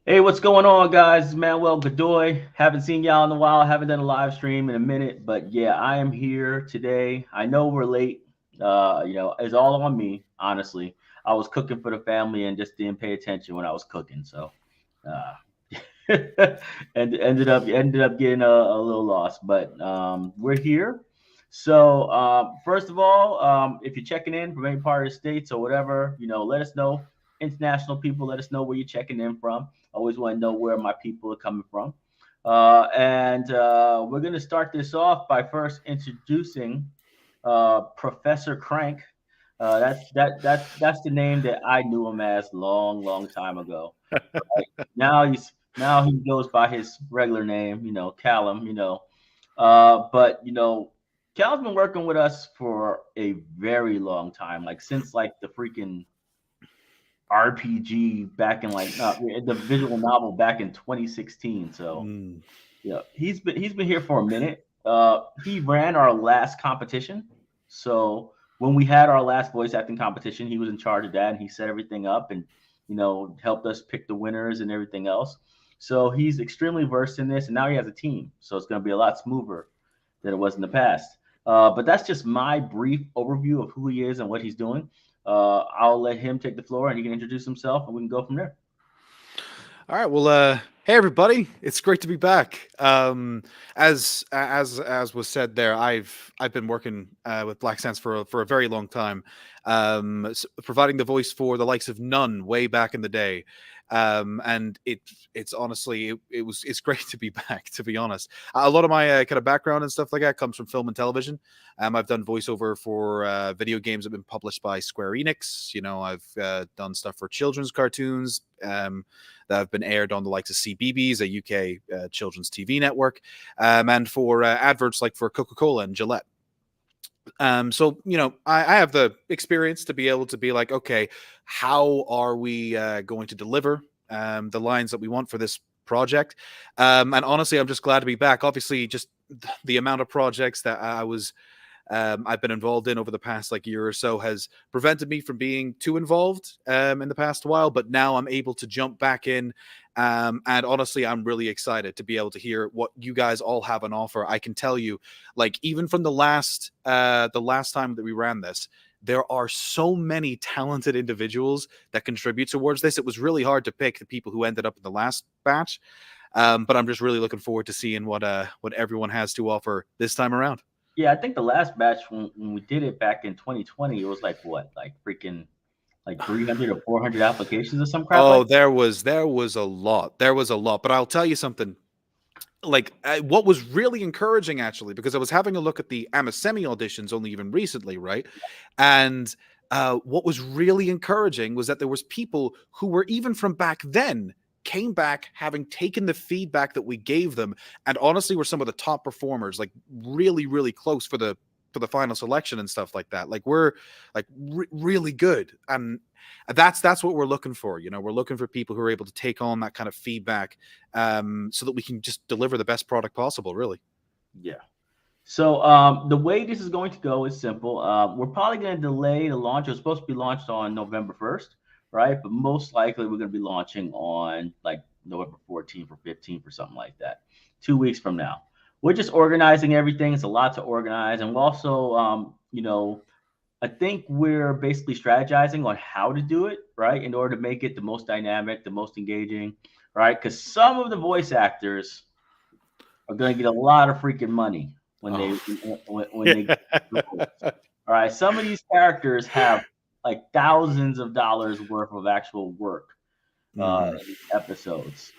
Hey, what's going on, guys? It's Manuel Godoy. Haven't seen y'all in a while. Haven't done a live stream in a minute, but yeah, I am here today. I know we're late. It's all on me, honestly. I was cooking for the family and just didn't pay attention when I was cooking, so uh, and ended up getting a little lost. But we're here. So first of all, if you're checking in from any part of the states or whatever, let us know. International people, let us know where you're checking in from. I always want to know where my people are coming from. And we're going to start this off by first introducing Professor Crank. That's the name that I knew him as long, long time ago. Right? Now he goes by his regular name, Callum. But Callum's been working with us for a very long time, like since like the freaking RPG back in like the visual novel back in 2016. So Mm. yeah, he's been here for a minute. He ran our last competition. So when we had our last voice acting competition, he was in charge of that, and he set everything up and helped us pick the winners and everything else. So he's extremely versed in this, and now he has a team. So it's going to be a lot smoother than it was in the past. But that's just my brief overview of who he is and what he's doing. I'll let him take the floor, and he can introduce himself, and we can go from there. All right. Well, hey everybody, it's great to be back. As was said there, I've been working with Black Sense for a very long time, providing the voice for the likes of None way back in the day. And it's honestly it's great to be back. To be honest, a lot of my kind of background and stuff like that comes from film and television. I've done voiceover for video games that have been published by Square Enix. I've done stuff for children's cartoons. That have been aired on the likes of CBeebies, a UK children's TV network, and for adverts like for Coca-Cola and Gillette. I have the experience to be able to be like, okay, how are we going to deliver the lines that we want for this project? And honestly, I'm just glad to be back. Obviously, just the amount of projects that I've been involved in over the past like year or so has prevented me from being too involved in the past while. But now I'm able to jump back in, and honestly, I'm really excited to be able to hear what you guys all have on offer. I can tell you, like even from the last time that we ran this. There are so many talented individuals that contribute towards this. It was really hard to pick the people who ended up in the last batch, but I'm just really looking forward to seeing what everyone has to offer this time around. Yeah, I think the last batch when we did it back in 2020, it was like what, like freaking like 300 or 400 applications or some crap like Oh, that. there was a lot. There was a lot, but I'll tell you something. Like what was really encouraging actually, because I was having a look at the Amasemi auditions only even recently, right? And what was really encouraging was that there was people who were even from back then came back having taken the feedback that we gave them, and honestly were some of the top performers, like really really close for the final selection and stuff like that. Like we're like really good, and that's what we're looking for. We're looking for people who are able to take on that kind of feedback, so that we can just deliver the best product possible, really. Yeah. So the way this is going to go is simple. We're probably going to delay the launch. It was supposed to be launched on November 1st, right? But most likely we're going to be launching on like November 14th or 15th or something like that, 2 weeks from now. We're just organizing everything. It's a lot to organize, and we're also, I think we're basically strategizing on how to do it, right, in order to make it the most dynamic, the most engaging, right? Because some of the voice actors are going to get a lot of freaking money when they Oh, when they get the roles. All right, some of these characters have like thousands of dollars worth of actual work hmm in these episodes.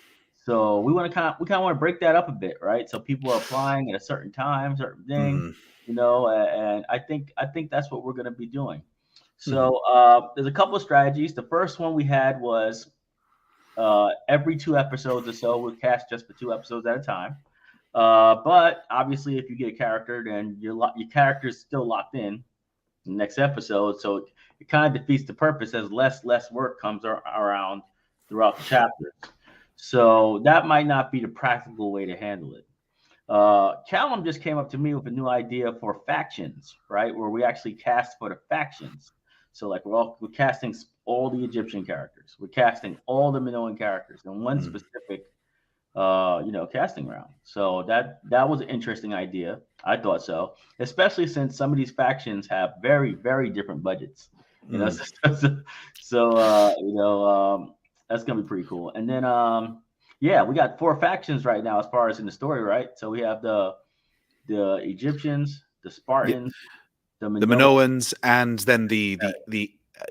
So we kind of want to break that up a bit, right? So people are applying at a certain time, certain thing, hmm and I think that's what we're going to be doing. hmm So there's a couple of strategies. The first one we had was every 2 episodes or so, we'll cast just for 2 episodes at a time. But obviously, if you get a character, then your character is still locked in the next episode. So it kind of defeats the purpose as less work comes around throughout the chapters. So that might not be the practical way to handle it. Callum just came up to me with a new idea for factions, right? Where we actually cast for the factions. So like we're casting all the Egyptian characters. We're casting all the Minoan characters in one Mm. specific casting round. So that was an interesting idea. I thought so, especially since some of these factions have very very different budgets. You know, Mm. so that's gonna be pretty cool. And then yeah, we got four factions right now as far as in the story, right? So we have the Egyptians, the Yeah, Spartans, the the Minoans, Minoans, and then the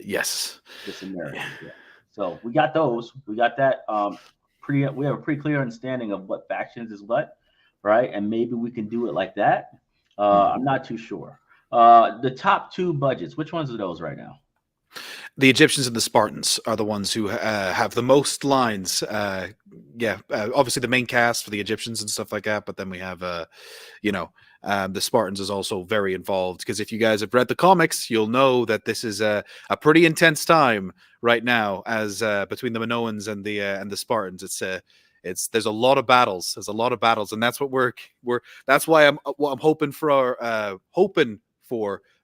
yes. the Sumerians. Yeah. So we got those. We got that. Pretty. We have a pretty clear understanding of what factions is what, right? And maybe we can do it like that. Mm. I'm not too sure. The top two budgets. Which ones are those right now? The Egyptians and the Spartans are the ones who have the most lines. Obviously the main cast for the Egyptians and stuff like that, but then we have, the Spartans is also very involved because if you guys have read the comics, you'll know that this is a pretty intense time right now as between the Minoans and the Spartans. It's there's a lot of battles. There's a lot of battles, and that's what we're that's why I'm hoping for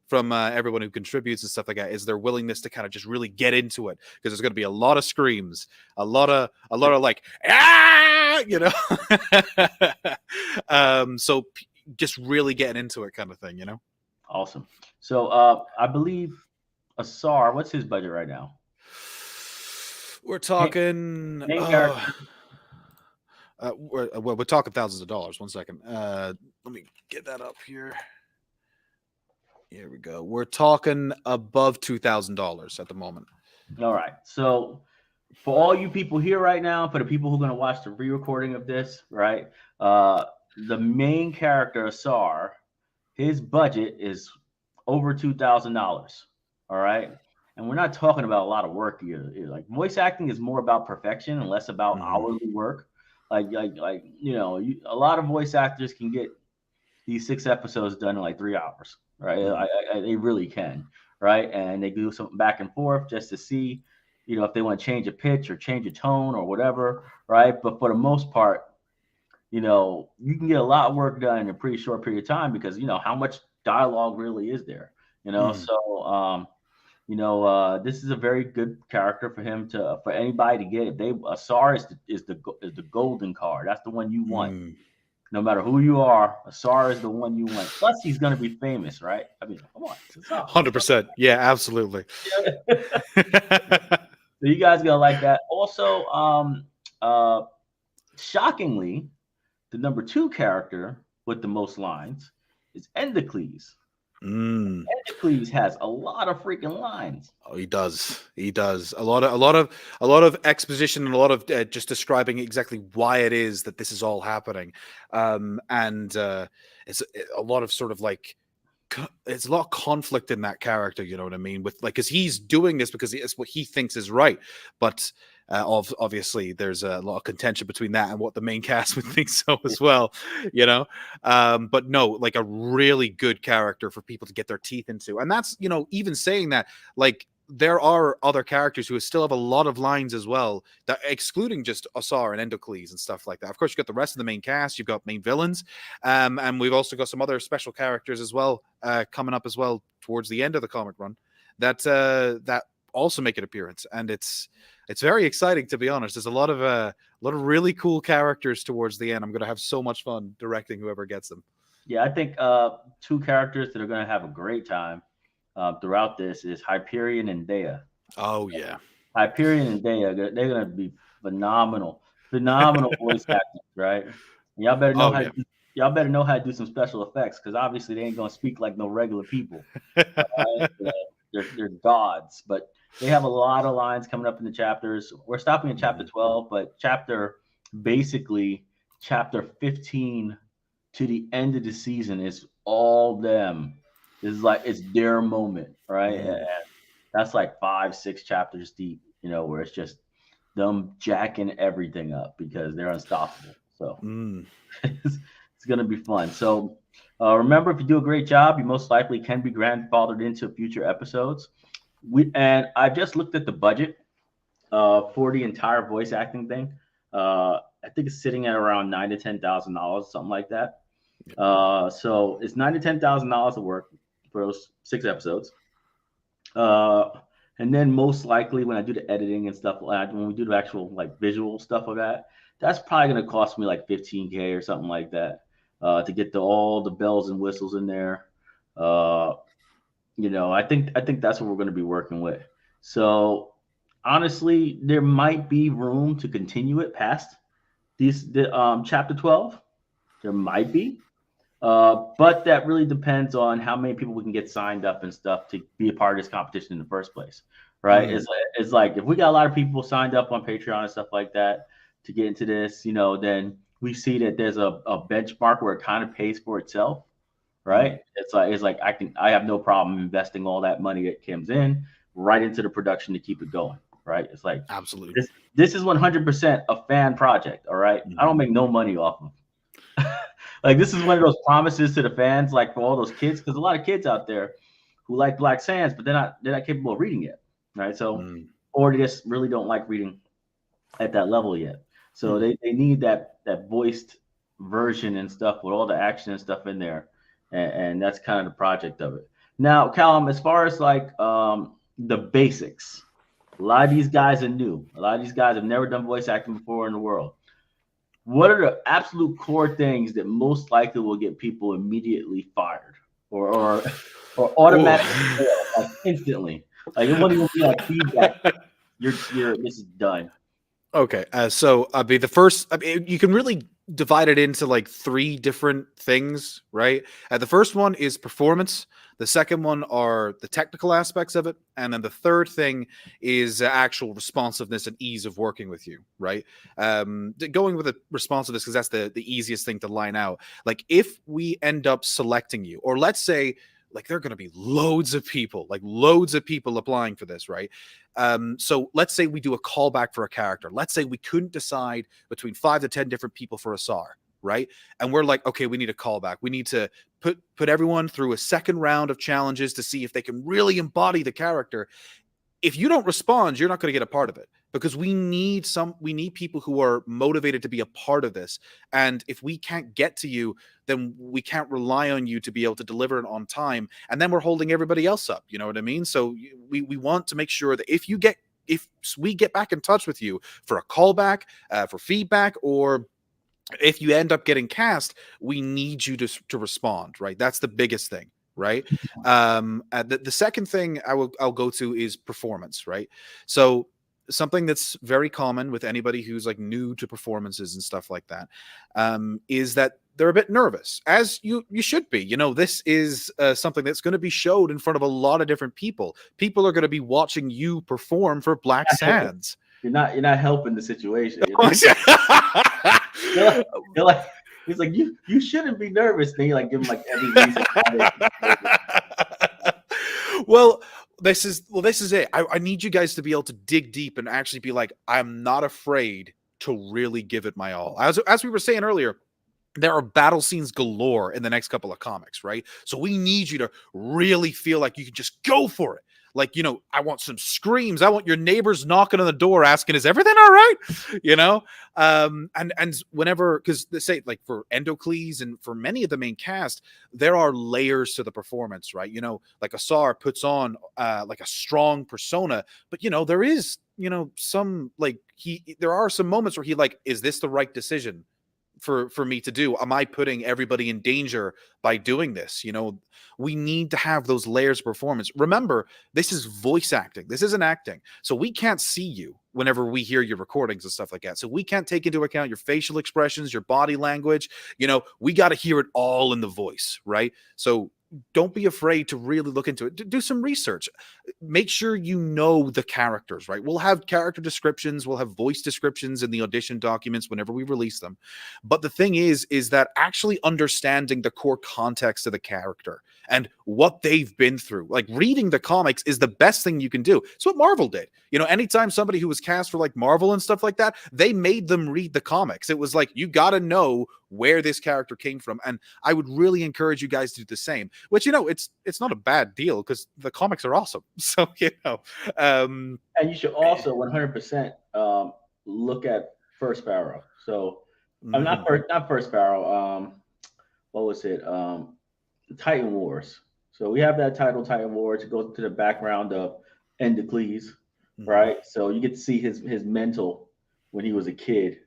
from everyone who contributes and stuff like that is their willingness to kind of just really get into it because there's going to be a lot of screams, a lot of like so just really getting into it kind of thing. Awesome. So I believe Asar. What's his budget right now? We're Main, talking. main character. We're talking thousands of dollars. 1 second. Let me get that up here. Here we go. We're talking above $2,000 at the moment. All right. So for all you people here right now, for the people who are going to watch the re-recording of this, right? The main character, Asar, his budget is over $2,000. All right. And we're not talking about a lot of work here. Like voice acting is more about perfection and less about Mhm. hourly work. A lot of voice actors can get these 6 episodes done in like 3 hours, right? They really can, right? And they do something back and forth just to see, if they want to change a pitch or change a tone or whatever, right? But for the most part, you can get a lot of work done in a pretty short period of time because how much dialogue really is there, Mhm. So this is a very good character for him to for anybody to get. If they Asar is the golden card. That's the one you want. Mm. No matter who you are, Asar is the one you want. Plus, he's going to be famous, right? I mean, come on, it's Asar. 100%. Yeah, absolutely. So you guys gonna like that. Also, uh, shockingly, the number two character with the most lines is Endocles. Mm. Endocles has a lot of freaking lines. Oh, he does. He does a lot of exposition and a lot of just describing exactly why it is that this is all happening, and it's a lot of sort of like it's a lot of conflict in that character. You know what I mean? With like, because he's doing this because it's what he thinks is right, but obviously there's a lot of contention between that and what the main cast would think so as well. You know, but no, like a really good character for people to get their teeth into, and that's even saying that like there are other characters who still have a lot of lines as well, that excluding just Asar and Endocles and stuff like that. Of course, you've got the rest of the main cast, you've got main villains, and we've also got some other special characters as well coming up as well towards the end of the comic run that also make an appearance, and it's very exciting, to be honest. There's a lot of really cool characters towards the end. I'm going to have so much fun directing whoever gets them. Yeah, I think two characters that are going to have a great time throughout this is Hyperion and Dea. Oh yeah. Hyperion and Dea, they're going to be phenomenal, phenomenal voice actors, right? And Oh yeah. y'all better know how to do some special effects because obviously they ain't going to speak like no regular people. Right? They're gods, but they have a lot of lines coming up in the chapters. We're stopping at chapter 12, but chapter 15 to the end of the season is all them. It's like it's their moment, right? And Mm, that's like 5, 6 chapters deep, where it's just them jacking everything up because they're unstoppable. So mm, it's going to be fun. So remember, if you do a great job, you most likely can be grandfathered into future episodes. I just looked at the budget for the entire voice acting thing. I think it's sitting at around $9,000 to $10,000, something like that. So it's $9,000 to $10,000 of work for those 6 episodes. Uh, and then most likely when I do the editing and stuff, like when we do the actual like visual stuff of that, that's probably gonna cost me like 15K or something like that to get all the bells and whistles in there. Uh, I think that's what we're gonna be working with. So honestly, there might be room to continue it past chapter 12. There might be. But that really depends on how many people we can get signed up and stuff to be a part of this competition in the first place, right? Mm, It's like if we got a lot of people signed up on Patreon and stuff like that to get into this, then we see that there's a benchmark where it kind of pays for itself, mm, right? It's like I have no problem investing all that money that comes in right into the production to keep it going, right? It's like absolutely. this is 100% a fan project, all right? I don't Mhm. make no money off of like this is one of those promises to the fans, like for all those kids, because a lot of kids out there who like Black Sands, but they're not capable of reading yet, right? So, Mm, or they just really don't like reading at that level yet. So mm. they need that voiced version and stuff with all the action and stuff in there, and that's kind of the project of it. Now, Callum, as far as like the basics, a lot of these guys are new. A lot of these guys have never done voice acting before in the world. What are the absolute core things that most likely will get people immediately fired or Ooh. automatically fail, like instantly? Like it won't even be like feedback. You're this is done. Okay, so I mean, the first, I mean, you can really divide it into like three different things, right? The first one is performance. The second one are the technical aspects of it, and then the third thing is actual responsiveness and ease of working with you, right? Going with the responsiveness because that's the easiest thing to line out. Like if we end up selecting you, or let's say like there are going to be loads of people, like loads of people applying for this, right? So let's say we do a callback for a character. Let's say we couldn't decide between 5 to 10 different people for a SAR, right? And we're like, okay, we need a callback. We need to put everyone through a second round of challenges to see if they can really embody the character. If you don't respond, you're not going to get a part of it because we need people who are motivated to be a part of this. And if we can't get to you, then we can't rely on you to be able to deliver it on time. And then we're holding everybody else up. You know what I mean? So we want to make sure that if we get back in touch with you for a callback, for feedback, or if you end up getting cast, we need you to respond, right? That's the biggest thing, right? The second thing I'll go to is performance, right? So something that's very common with anybody who's like new to performances and stuff like that is that they're a bit nervous, as you should be. This is something that's going to be showed in front of a lot of different people. People are going to be watching you perform for Black Sands. You're not helping the situation. You're like, you're like he's like you shouldn't be nervous. Then you like give him like every reason why they should be nervous. well, this is it. I need you guys to be able to dig deep and actually be like, I'm not afraid to really give it my all. As we were saying earlier, there are battle scenes galore in the next couple of comics, right? So we need you to really feel like you can just go for it. Like, I want some screams. I want your neighbors knocking on the door asking, is everything all right? You know? And whenever, because they say, like, for Endocles and for many of the main cast, there are layers to the performance, right? Like Asar puts on like a strong persona, but there is, some like there are some moments where he like, is this the right decision for me to do? Am I putting everybody in danger by doing this? We need to have those layers of performance. Remember, this is voice acting, this isn't acting, so we can't see you whenever we hear your recordings and stuff like that, so we can't take into account your facial expressions, your body language. We got to hear it all in the voice, right? So don't be afraid to really look into it. Do some research. Make sure you know the characters, right? We'll have character descriptions, we'll have voice descriptions in the audition documents whenever we release them. But the thing is that actually understanding the core context of the character and what they've been through, like reading the comics, is the best thing you can do. It's what Marvel did. Anytime somebody who was cast for like Marvel and stuff like that, they made them read the comics. It was like, you got to know where this character came from. And I would really encourage you guys to do the same, which, it's not a bad deal because the comics are awesome. So, um, And you should also 100% look at First Pharaoh. So I'm mhm. not First Pharaoh. What was it? Titan Wars. So we have that title war to go to the background of Endocles, Hmm. right? So you get to see his mental when he was a kid,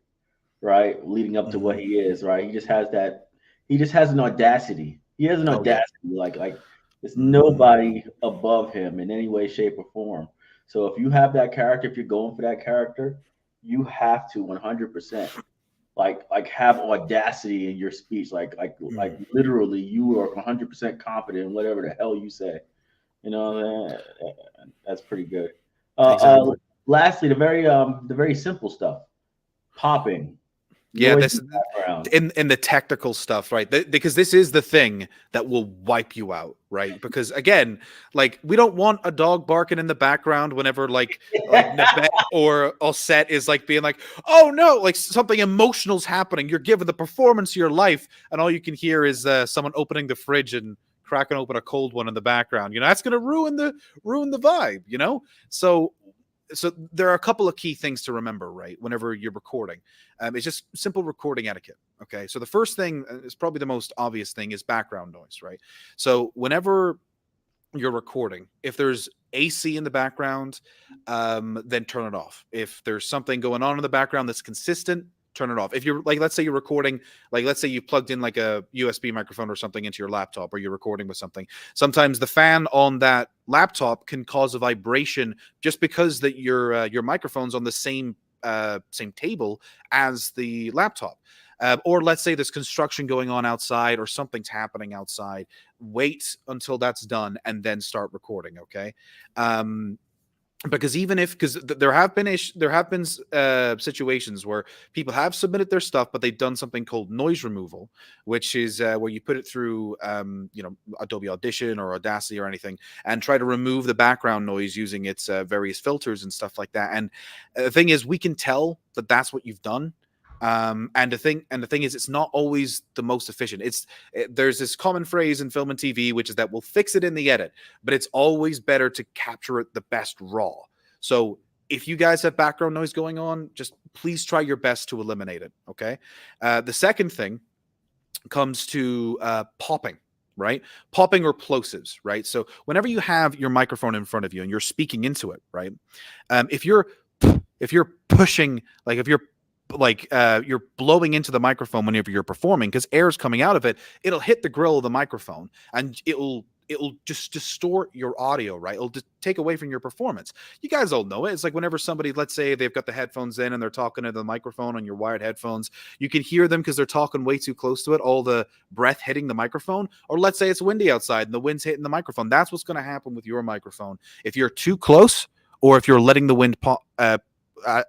right? Leading up to what Hmm. he is, right? He just has an audacity. He has an Oh yeah. audacity like there's Hmm. nobody above him in any way, shape, or form. So if you have that character, if you're going for that character, you have to 100% like have audacity in your speech, like Hmm. literally you are 100% confident in whatever the hell you say. You know what I'm saying? That's pretty good. Uh, uh, Exactly. lastly, the very simple stuff, popping, Yeah, noise in this the background. in the technical stuff, right? Because this is the thing that will wipe you out, right? Because again, like we don't want a dog barking in the background whenever like Nabet or Osset is like being like, oh no, like something emotional's happening. You're giving the performance of your life, and all you can hear is someone opening the fridge and cracking open a cold one in the background. You know, that's gonna ruin the vibe. You know, so there are a couple of key things to remember, right? Whenever you're recording, it's just simple recording etiquette. Okay, so the first thing is probably the most obvious thing is background noise, right? So whenever you're recording, if there's AC in the background, then turn it off. If there's something going on in the background that's consistent, turn it off. If you're like, let's say you're recording, like let's say you plugged in like a USB microphone or something into your laptop, or you're recording with something. Sometimes the fan on that laptop can cause a vibration just because that your microphone's on the same table as the laptop. Or let's say there's construction going on outside or something's happening outside. Wait until that's done and then start recording. Okay. Um, because even if because there have been situations where people have submitted their stuff but they've done something called noise removal, which is where you put it through Adobe Audition or Audacity or anything and try to remove the background noise using its various filters and stuff like that. And the thing is, we can tell that that's what you've done. And the thing is, it's not always the most efficient. There's this common phrase in film and TV, which is that we'll fix it in the edit, but it's always better to capture it the best raw. So if you guys have background noise going on, just please try your best to eliminate it. Okay. The second thing comes to popping, right? Popping or plosives, right? So whenever you have your microphone in front of you and you're speaking into it, right? If you're pushing, like if you're blowing into the microphone whenever you're performing because air is coming out of it, it'll hit the grill of the microphone and it'll just distort your audio, right? It'll just take away from your performance. You guys all know it. It's like whenever somebody, let's say they've got the headphones in and they're talking to the microphone on your wired headphones, you can hear them because they're talking way too close to it, all the breath hitting the microphone. Or let's say it's windy outside and the wind's hitting the microphone. That's what's going to happen with your microphone if you're too close or if you're letting the wind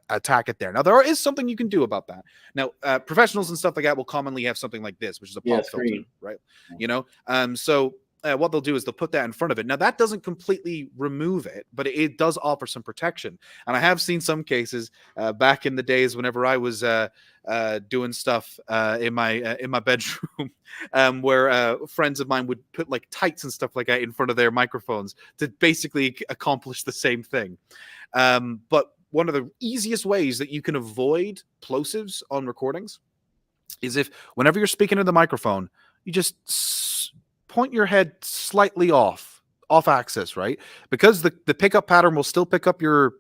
attack it there. Now, there is something you can do about that. Now, professionals and stuff like that will commonly have something like this, which is a Yeah, pop filter, screen. right? You know, so what they'll do is they'll put that in front of it. Now, that doesn't completely remove it, but it does offer some protection. And I have seen some cases back in the days whenever I was doing stuff in my bedroom, where friends of mine would put like tights and stuff like that in front of their microphones to basically accomplish the same thing. But one of the easiest ways that you can avoid plosives on recordings is if whenever you're speaking to the microphone, you just point your head slightly off axis, right? Because the pickup pattern will still pick up your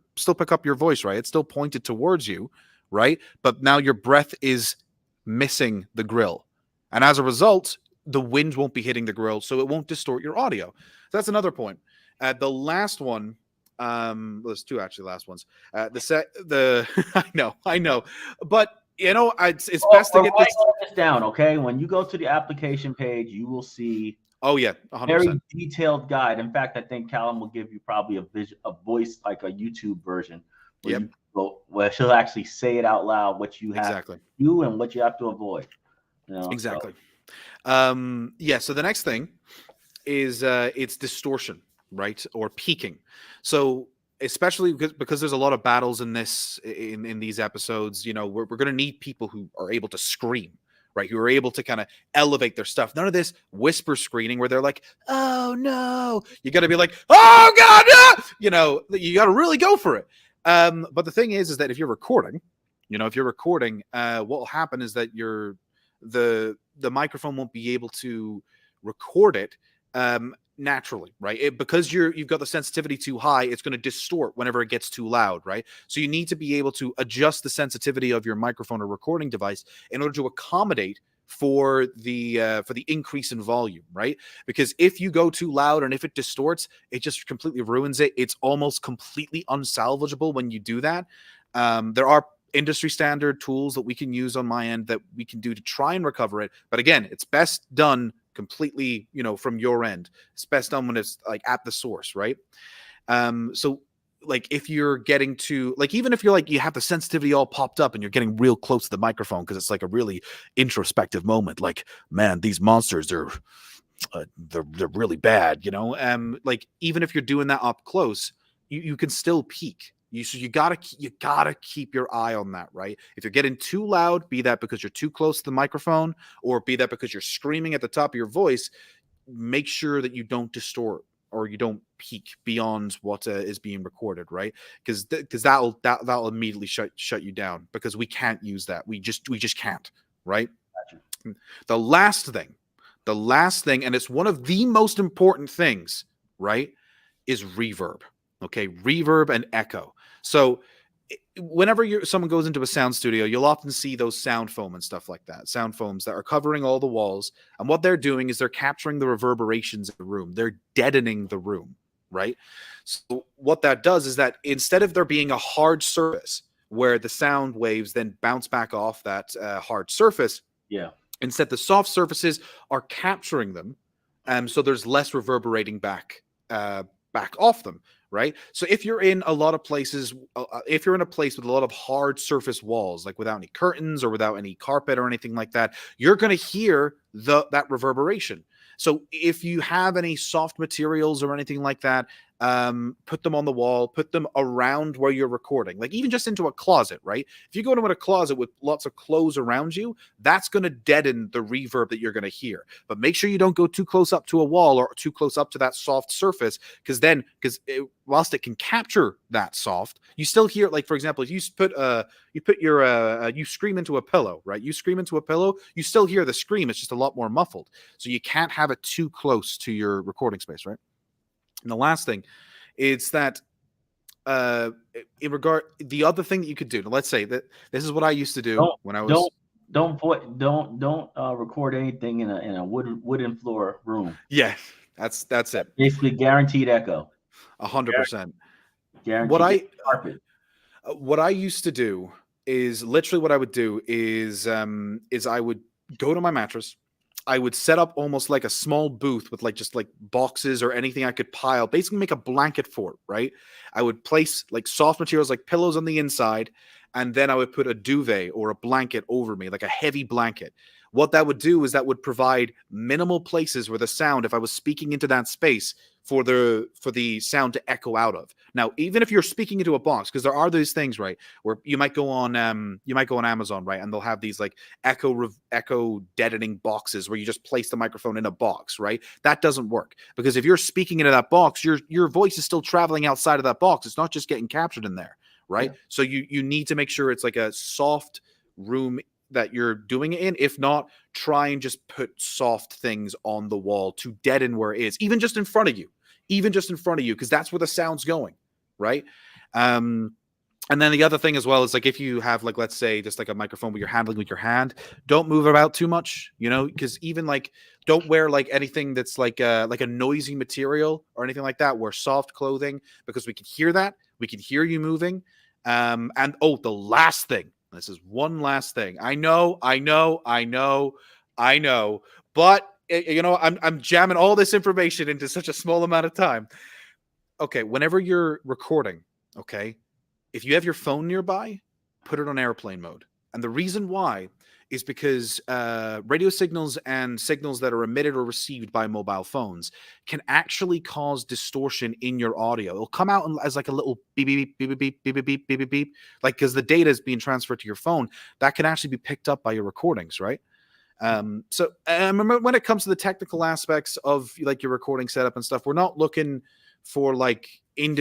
voice, right? It's still pointed towards you, right? But now your breath is missing the grill. And as a result, the wind won't be hitting the grill, so it won't distort your audio. So that's another point. The last one, there's two actually last ones. The I know, but it's Well, best to we're get this. writing this down, okay? When you go to the application page, you will see Oh yeah, 100%. very detailed guide. In fact, I think Callum will give you probably a voice, like a YouTube version, where Yep, you go, where she'll actually say it out loud what you have to exactly, do and what you have to avoid. So exactly. Yeah. So the next thing is it's distortion, right, or peaking. So especially because there's a lot of battles in these episodes, we're going to need people who are able to scream, right, who are able to kind of elevate their stuff. None of this whisper screening where they're like, oh no. You got to be like, oh god, no! You got to really go for it. But the thing is that if you're recording, what will happen is that the microphone won't be able to record it naturally, right? Because you've got the sensitivity too high, it's going to distort whenever it gets too loud, right? So you need to be able to adjust the sensitivity of your microphone or recording device in order to accommodate for the increase in volume, right? Because if you go too loud and if it distorts, it just completely ruins it. It's almost completely unsalvageable when you do that. There are industry standard tools that we can use on my end that we can do to try and recover it. But again, it's best done completely, from your end. It's best done when it's like at the source, right? So like if you're getting to like, even if you're like you have the sensitivity all popped up and you're getting real close to the microphone because it's like a really introspective moment, like, man, these monsters are they're really bad, like even if you're doing that up close, you can still peak. You gotta keep your eye on that, right? If you're getting too loud, be that because you're too close to the microphone, or be that because you're screaming at the top of your voice, make sure that you don't distort or you don't peak beyond what is being recorded, right? Because that'll immediately shut you down, because we can't use that. We just can't, right? Gotcha. The last thing, and it's one of the most important things, right, is reverb. Okay, reverb and echo. So whenever someone goes into a sound studio, you'll often see those sound foam and stuff like that. Sound foams that are covering all the walls. And what they're doing is they're capturing the reverberations in the room. They're deadening the room, right? So what that does is that instead of there being a hard surface where the sound waves then bounce back off that hard surface, Yeah. instead the soft surfaces are capturing them. So there's less reverberating back off them, right? So if you're in a lot of places, if you're in a place with a lot of hard surface walls, like without any curtains or without any carpet or anything like that, you're going to hear that reverberation. So if you have any soft materials or anything like that, put them on the wall, put them around where you're recording, like even just into a closet, right? If you go into a closet with lots of clothes around you, that's going to deaden the reverb that you're going to hear. But make sure you don't go too close up to a wall or too close up to that soft surface, because whilst it can capture that soft, you still hear, like, for example, if you scream into a pillow, right? You scream into a pillow, you still hear the scream. It's just a lot more muffled. So you can't have it too close to your recording space, right? And the last thing is that the other thing that you could do, let's say that this is what I used to do Don't when I was. don't record anything in a wooden floor room. Yeah, that's it. Basically guaranteed echo. 100%. What Guaranteed. Get I carpet. what I used to do is literally what I would do is I would go to my mattress. I would set up almost like a small booth with like just like boxes or anything I could pile, basically make a blanket for it, right? I would place like soft materials like pillows on the inside, and then I would put a duvet or a blanket over me, like a heavy blanket. What that would do is that would provide minimal places where the sound, if I was speaking into that space, for the sound to echo out of. Now, even if you're speaking into a box, because there are those things, right, where you might go on Amazon, right, and they'll have these like echo deadening boxes where you just place the microphone in a box, right? That doesn't work, because if you're speaking into that box, your voice is still traveling outside of that box. It's not just getting captured in there, right? Yeah. So you need to make sure it's like a soft room that you're doing it in. If not, try and just put soft things on the wall to deaden where it is, even just in front of you, because that's where the sound's going, right? And then the other thing as well is, like, if you have, like, let's say just like a microphone where you're handling with your hand, don't move about too much, because even like, don't wear like anything that's like a noisy material or anything like that. Wear soft clothing, because we can hear that. We can hear you moving. And the last thing, this is one last thing. I know, but I'm jamming all this information into such a small amount of time. Okay, whenever you're recording, okay, if you have your phone nearby, put it on airplane mode. And the reason why is because radio signals and signals that are emitted or received by mobile phones can actually cause distortion in your audio. It'll come out as like a little beep, beep, beep, beep, beep, beep, beep, beep, beep, beep, beep, like, because the data is being transferred to your phone. That can actually be picked up by your recordings, right? So I remember, when it comes to the technical aspects of like your recording setup and stuff, we're not looking for like we're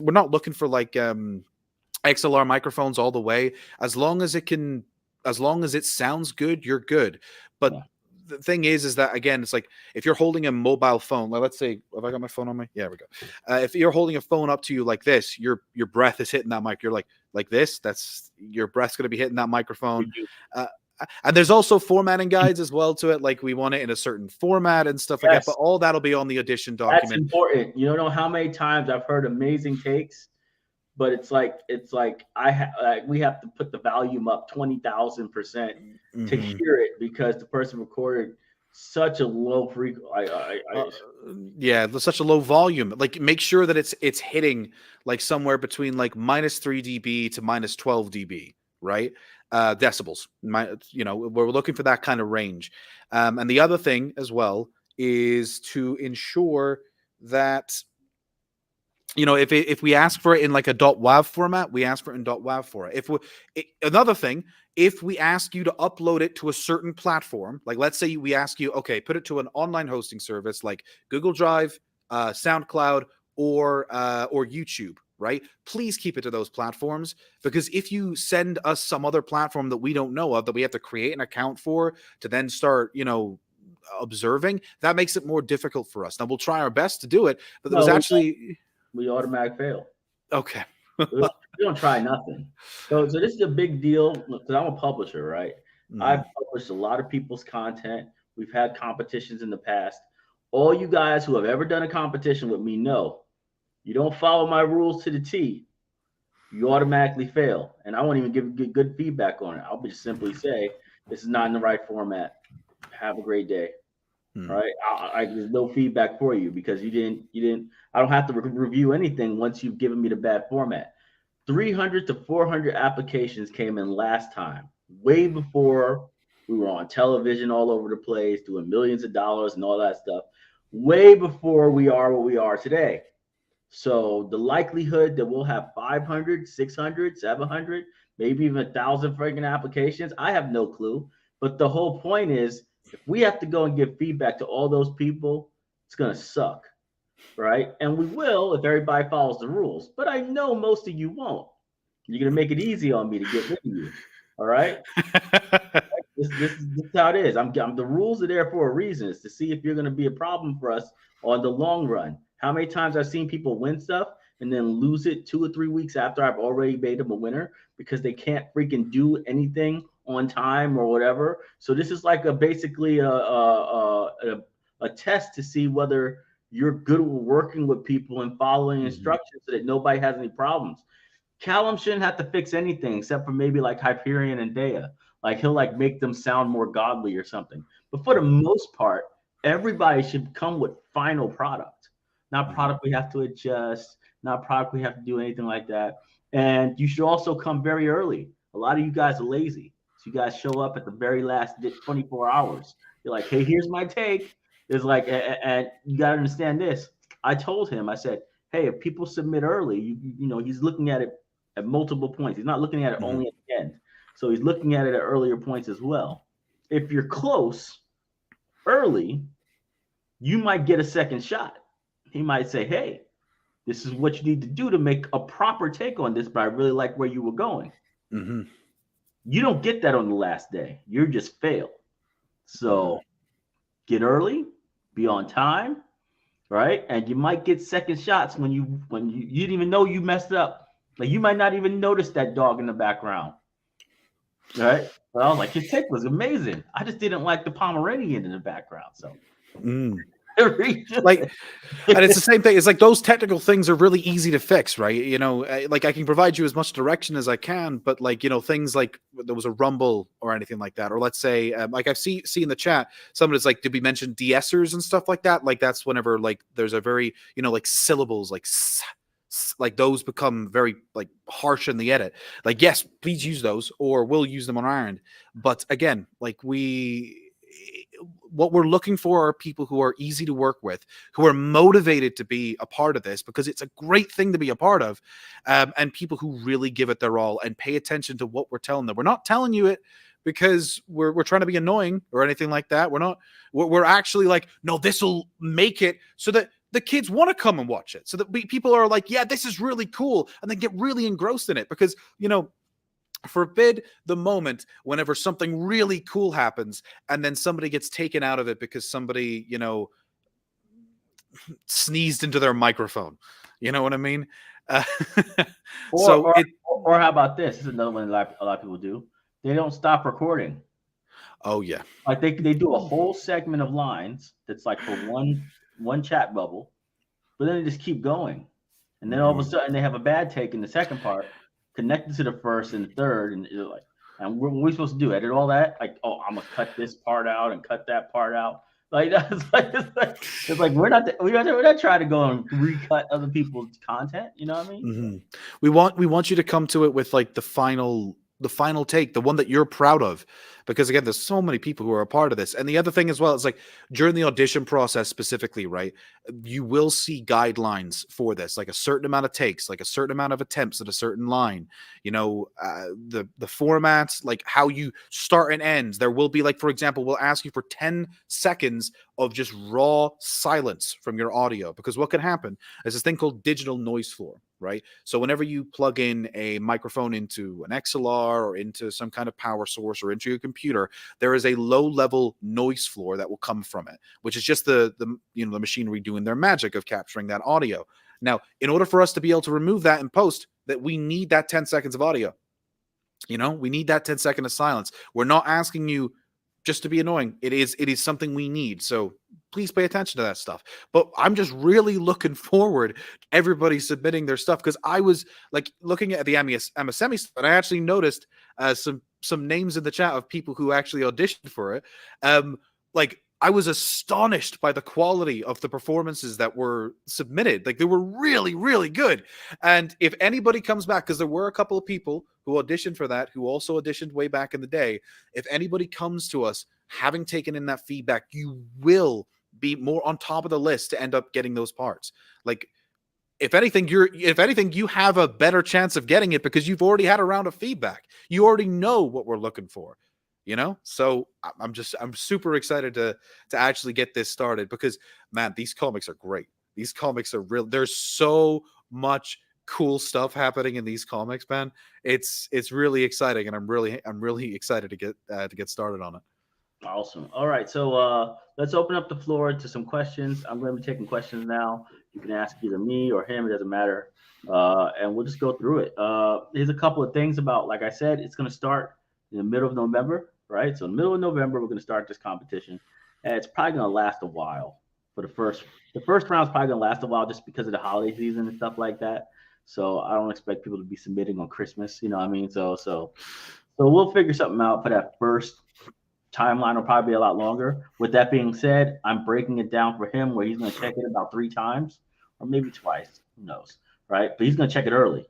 not looking for like XLR microphones all the way. As long as it sounds good, you're good. But Yeah. the thing is that, again, it's like if you're holding a mobile phone, like let's say, have I got my phone on me? Yeah, we go. If you're holding a phone up to you like this, your breath is hitting that mic. You're like this. That's your breath's going to be hitting that microphone. Uh, and there's also formatting guides as well to it. Like we want it in a certain format and stuff like that. But Yes, all that'll be on the audition that's document. important. You don't know how many times I've heard amazing takes, but it's like we have to put the volume up 20,000% to Mm-hmm. hear it because the person recorded such a low frequency. uh, yeah, there's such a low volume. Like make sure that it's hitting like somewhere between like -3 dB to -12 dB, right? Decibels. We're looking for that kind of range. And the other thing as well is to ensure that if we ask for it in like a .wav format, we ask for it in .wav format. Another thing, if we ask you to upload it to a certain platform, like let's say we ask you, okay, put it to an online hosting service like Google Drive, SoundCloud, or YouTube, right? Please keep it to those platforms, because if you send us some other platform that we don't know of that we have to create an account for to then start, observing, that makes it more difficult for us. Now we'll try our best to do it, but there was No, actually we automatic fail. okay. We don't try nothing. So this is a big deal because I'm a publisher, right? I've Mhm. published a lot of people's content. We've had competitions in the past. All you guys who have ever done a competition with me know you don't follow my rules to the T, you automatically fail. And I won't even give good feedback on it. I'll just simply say this is not in the right format. Have a great day. All Mhm. right. There's no feedback for you because you didn't. I don't have to review anything once you've given me the bad format. 300 to 400 applications came in last time, way before we were on television all over the place, doing millions of dollars and all that stuff, way before we are what we are today. So the likelihood that we'll have 500, 600, 700, maybe even 1,000 freaking applications, I have no clue. But the whole point is, if we have to go and give feedback to all those people, it's going to suck, right? And we will if everybody follows the rules. But I know most of you won't. You're going to make it easy on me to get rid of you, all right? This is how it is. The rules are there for a reason. It's to see if you're going to be a problem for us on the long run. How many times I've seen people win stuff and then lose it 2 or 3 weeks after I've already made them a winner because they can't freaking do anything on time or whatever. So this is like basically a test to see whether you're good with working with people and following Mhm. instructions so that nobody has any problems. Callum shouldn't have to fix anything except for maybe like Hyperion and Dea. Like he'll like make them sound more godly or something. But for the most part, everybody should come with final product, not Mhm. product we have to adjust, not product we have to do anything like that. And you should also come very early. A lot of you guys are lazy. So you guys show up at the very last 24 hours. You're like, hey, here's my take. It's like, and you got to understand this. I told him, I said, hey, if people submit early, he's looking at it at multiple points. He's not looking at it Mhm. only at the end. So he's looking at it at earlier points as well. If you're close early, you might get a second shot. He might say, hey, this is what you need to do to make a proper take on this, but I really like where you were going. Mhm. You don't get that on the last day. You're just failed. Mhm. So get early, be on time, right? And you might get second shots when you didn't even know you messed up. Like you might not even notice that dog in the background. Right? But I was like, his take was amazing. I just didn't like the Pomeranian in the background. So Mm. redo Like, and it's the same thing. It's like those technical things are really easy to fix, right? Like I can provide you as much direction as I can, but like things like there was a rumble or anything like that, or let's say like I've see in the chat, somebody's like, did we mention de-essers and stuff like that? Like that's whenever like there's a very like syllables like like those become very like harsh in the edit. Like yes, please use those, or we'll use them on our end. But again, like what we're looking for are people who are easy to work with, who are motivated to be a part of this because it's a great thing to be a part of, and people who really give it their all and pay attention to what we're telling them. We're not telling you it because we're trying to be annoying or anything like that. We're actually like, no, this will make it so that the kids want to come and watch it, so that people are like, yeah, this is really cool, and they get really engrossed in it because forbid the moment whenever something really cool happens and then somebody gets taken out of it because somebody, sneezed into their microphone. You know what I mean? Uh, Or so or it. or how about this? This is another one a lot of people do. They don't stop recording. Oh yeah. Like they do a whole segment of lines that's like for one chat bubble, but then they just keep going, and then all of a Mhm. sudden they have a bad take in the second part connected to the first and the third, and you're like, and what are we supposed to do? Edit all that? Like, oh, I'm gonna cut this part out and cut that part out. Like that's it's like we're not trying to go and recut other people's content. You know what I mean? So, Mhm. We want you to come to it with like the final take, the one that you're proud of, because again, there's so many people who are a part of this. And the other thing as well is like during the audition process specifically, right? You will see guidelines for this, like a certain amount of takes, like a certain amount of attempts at a certain line. The formats, like how you start and end. There will be like, for example, we'll ask you for 10 seconds of just raw silence from your audio, because what can happen is this thing called digital noise floor, right? So whenever you plug in a microphone into an XLR or into some kind of power source or into your computer, there is a low level noise floor that will come from it, which is just the machinery doing their magic of capturing that audio. Now, in order for us to be able to remove that in post, that we need that 10 seconds of audio. We need that 10 seconds of silence. We're not asking you just to be annoying. It is something we need. So please pay attention to that stuff. But I'm just really looking forward to everybody submitting their stuff, because I was like looking at the MSME stuff, and I actually noticed some names in the chat of people who actually auditioned for it. Like I was astonished by the quality of the performances that were submitted. Like they were really, really good. And if anybody comes back, because there were a couple of people who auditioned for that, who also auditioned way back in the day, if anybody comes to us having taken in that feedback, you will be more on top of the list to end up getting those parts. Like if anything, you have a better chance of getting it because you've already had a round of feedback. You already know what we're looking for. So I'm super excited to actually get this started, because man, these comics are great. These comics are real. There's so much cool stuff happening in these comics, man. It's really exciting, and I'm really excited to get started on it. awesome. All right, so let's open up the floor to some questions. I'm going to be taking questions now. You can ask either me or him; it doesn't matter, and we'll just go through it. Here's a couple of things about, like I said, it's going to start in the middle of November, right? So, in the middle of November, we're going to start this competition, and it's probably going to last a while. For the first round is probably going to last a while just because of the holiday season and stuff like that. So, I don't expect people to be submitting on Christmas. You know what I mean? So we'll figure something out for that first timeline will probably be a lot longer. With that being said, I'm breaking it down for him where he's going to check it about 3 times or maybe twice. Who knows? Right? But he's going to check it early.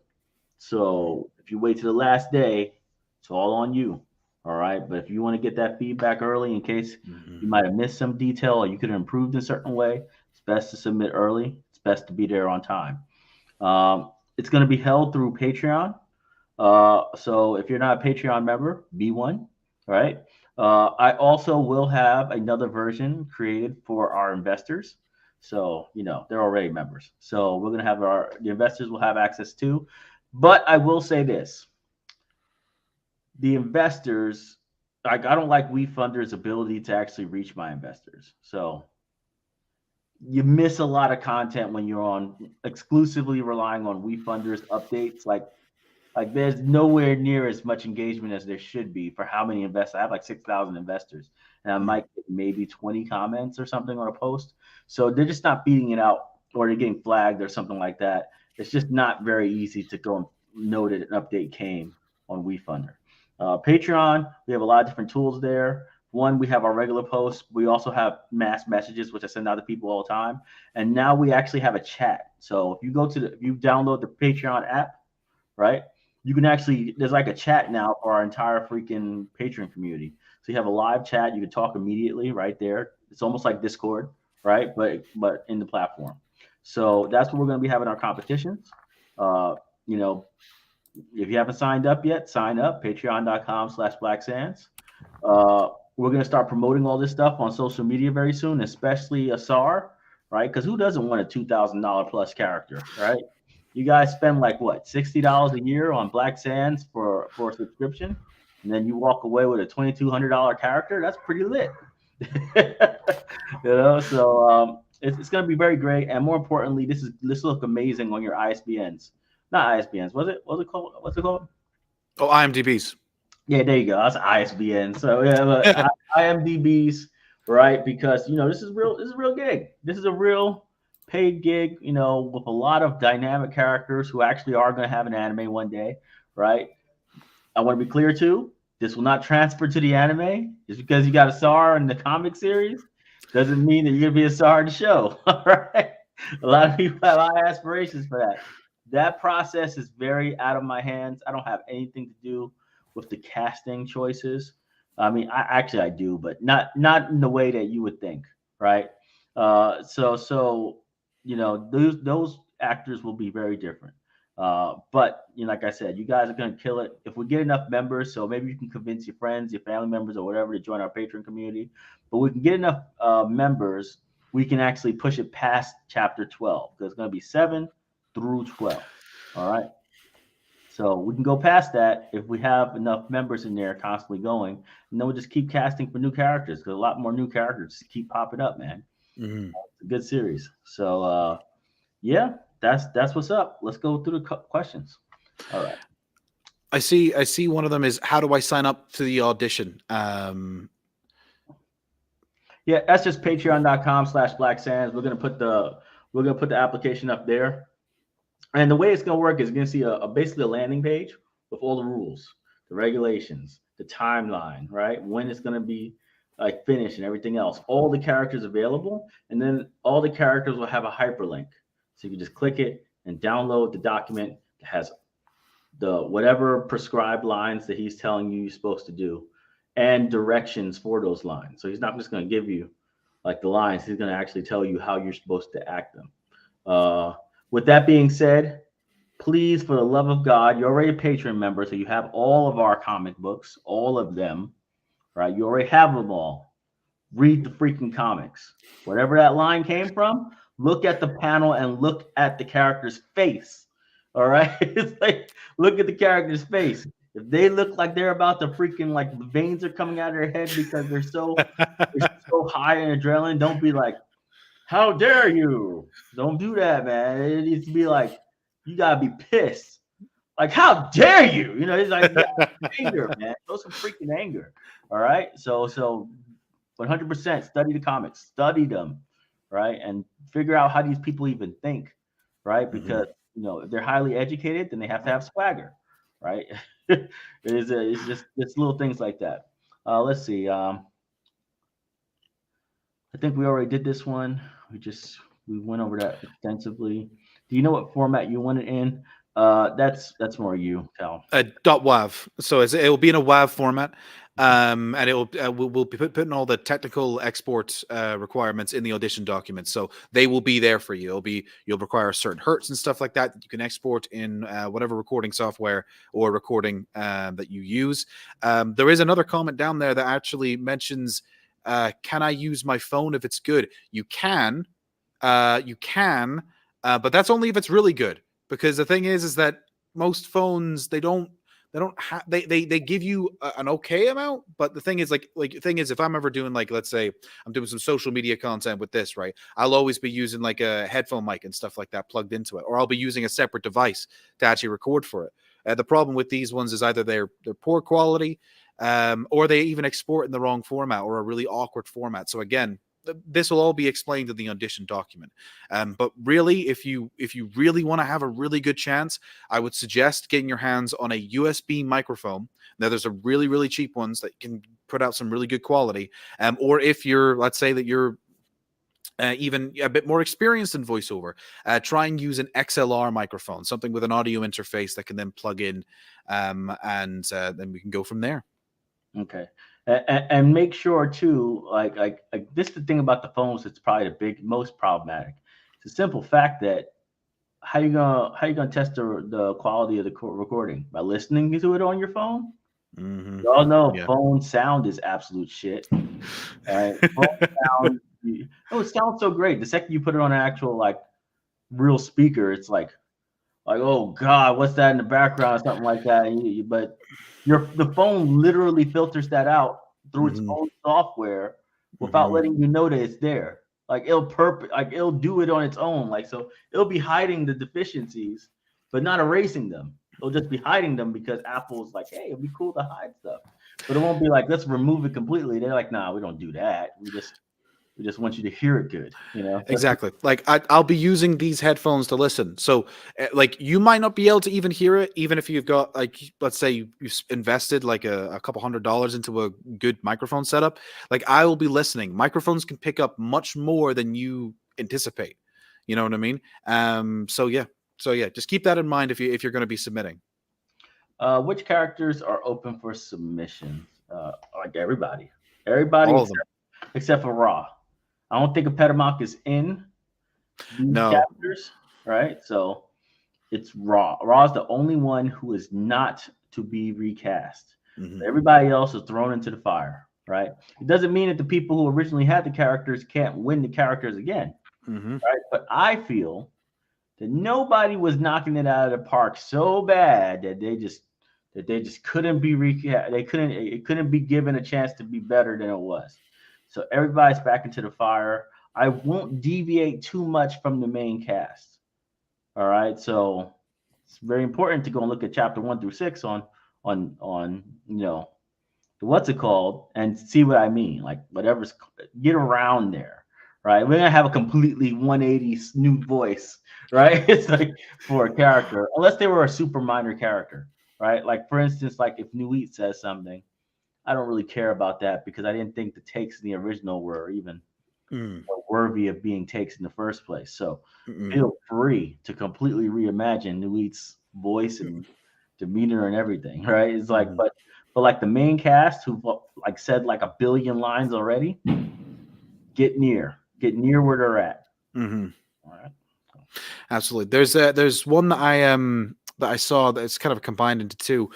So if you wait to the last day, it's all on you. All right. But if you want to get that feedback early in case you might have missed some detail or you could have improved in a certain way, it's best to submit early. It's best to be there on time. It's going to be held through Patreon. So if you're not a Patreon member, be one. Right. I also will have another version created for our investors. So, they're already members. So we're going to have the investors will have access to. But I will say this, the investors, like, I don't like WeFunder's ability to actually reach my investors. So you miss a lot of content when you're on exclusively relying on WeFunder's updates. Like there's nowhere near as much engagement as there should be for how many investors. I have like 6,000 investors, and I might get maybe 20 comments or something on a post. So they're just not feeding it out, or they're getting flagged or something like that. It's just not very easy to go and know that an update came on WeFunder. Patreon, we have a lot of different tools there. One, we have our regular posts. We also have mass messages, which I send out to people all the time. And now we actually have a chat. So if you download the Patreon app, right? You can actually, there's like a chat now for our entire freaking Patreon community. So you have a live chat. You can talk immediately right there. It's almost like Discord, right? But in the platform. So that's what we're going to be having our competitions. Uh, you know, if you haven't signed up yet, sign up. Patreon.com/Black we're going to start promoting all this stuff on social media very soon, especially Asar, right? Because who doesn't want a $2,000 plus character, right? You guys spend like what, $60 a year on Black Sands for a subscription, and then you walk away with a $2,200 character. That's pretty lit. So it's going to be very great, and more importantly, this look amazing on your ISBNs. Not ISBNs, was it called? What's it called? Oh, IMDb's. Yeah, there you go. That's ISBN. So yeah, but IMDb's, right? Because this is real. This is a real gig. This is a real paid gig. With a lot of dynamic characters who actually are going to have an anime one day, right? I want to be clear too. This will not transfer to the anime. Just because you got a star in the comic series doesn't mean that you're gonna be a star in the show. All right. A lot of people have high aspirations for that. That process is very out of my hands. I don't have anything to do with the casting choices. I mean, I do, but not in the way that you would think, right? So those actors will be very different. But like I said, you guys are gonna kill it if we get enough members. So maybe you can convince your friends, your family members, or whatever to join our Patreon community. But we can get enough members, we can actually push it past chapter 12 because it's gonna be 7 through 12. All right. So we can go past that if we have enough members in there constantly going, and then we'll just keep casting for new characters because a lot more new characters keep popping up, man. Mm-hmm. It's a good series. So yeah, that's what's up. Let's go through the questions. All right. I see one of them is, how do I sign up to the audition? Yeah, that's just patreon.com/Black Sands. We're gonna put the application up there. And the way it's gonna work is you're gonna see basically a landing page with all the rules, the regulations, the timeline, right? When it's gonna be like finished and everything else. All the characters available, and then all the characters will have a hyperlink. So you can just click it and download the document that has the whatever prescribed lines that he's telling you you're supposed to do and directions for those lines. So he's not just going to give you like the lines, he's going to actually tell you how you're supposed to act them. With that being said, please, for the love of God, you're already a Patreon member, so you have all of our comic books, all of them, right? You already have them all. Read the freaking comics. Whatever that line came from, look at the panel and look at the character's face. All right. It's like, look at the character's face. If they look like they're about to freaking, like the veins are coming out of their head because they're so high in adrenaline, don't be like, how dare you? Don't do that, man. It needs to be like, you gotta be pissed. Like, how dare you? It's like anger, man. Show some freaking anger. All right. So 100% study the comics, study them, right, and figure out how these people even think, right? Because if they're highly educated, then they have to have swagger, right? It's just little things like that. Let's see. I think we already did this one. We went over that extensively. Do you know what format you want it in? That's more you, Cal. .wav. So it will be in a WAV format, and it will we'll be putting all the technical export requirements in the audition documents. So they will be there for you. You'll require certain hertz and stuff like that you can export in whatever recording software or recording that you use. There is another comment down there that actually mentions, can I use my phone if it's good? You can, but that's only if it's really good. Because the thing is that most phones they give you an okay amount, but the thing is if I'm ever doing, like, let's say I'm doing some social media content with this, right, I'll always be using like a headphone mic and stuff like that plugged into it, or I'll be using a separate device to actually record for it. The problem with these ones is either they're poor quality, or they even export in the wrong format or a really awkward format. So again, this will all be explained in the audition document. But really, if you really want to have a really good chance, I would suggest getting your hands on a USB microphone. Now, there's a really, really cheap ones that can put out some really good quality. Or if let's say that you're even a bit more experienced in voiceover, try and use an XLR microphone, something with an audio interface that can then plug in, and then we can go from there. Okay. And make sure too, like this is the thing about the phones. It's probably the most problematic. It's a simple fact that how you gonna test the quality of the recording by listening to it on your phone? Y'all know phone sound is absolute shit. Right? Phone sound, it sounds so great. The second you put it on an actual like real speaker, it's like, like, oh God, what's that in the background, something like that. But the phone literally filters that out through its Hmm. own software without Hmm. letting you know that it's there. Like it'll do it on its own. Like so, it'll be hiding the deficiencies, but not erasing them. It'll just be hiding them because Apple's like, hey, it'd be cool to hide stuff, but it won't be like let's remove it completely. They're like, nah, we don't do that. We just want you to hear it good, you know. Exactly. Like I'll be using these headphones to listen. So, like, you might not be able to even hear it, even if you've got, like, let's say you've invested like a couple $100 into a good microphone setup. Like, I will be listening. Microphones can pick up much more than you anticipate. You know what I mean? So yeah. So yeah, just keep that in mind if you're going to be submitting. Which characters are open for submissions? Like everybody All of them. except for Raw. I don't think a Petamock is in these No. chapters, right? So it's Raw. Raw is the only one who is not to be recast. Hmm. Everybody else is thrown into the fire, right? It doesn't mean that the people who originally had the characters can't win the characters again, Hmm. right? But I feel that nobody was knocking it out of the park so bad that they just couldn't be recast. They couldn't it couldn't be given a chance to be better than it was. So everybody's back into the fire. I won't deviate too much from the main cast. All right, so it's very important to go and look at chapter 1 through 6 on what's it called and see what I mean. Like whatever's get around there, right? We're gonna have a completely 180 new voice, right? It's like for a character, unless they were a super minor character, right? Like for instance, like if Nuit says something, I don't really care about that because I didn't think the takes in the original were even Mm. worthy of being takes in the first place. So Mm. feel free to completely reimagine Nuit's voice and demeanor and everything, right? It's like, Mm. but like the main cast who like said like a billion lines already, get near where they're at. Mm. All right. Absolutely. There's one that I saw that's kind of combined into two.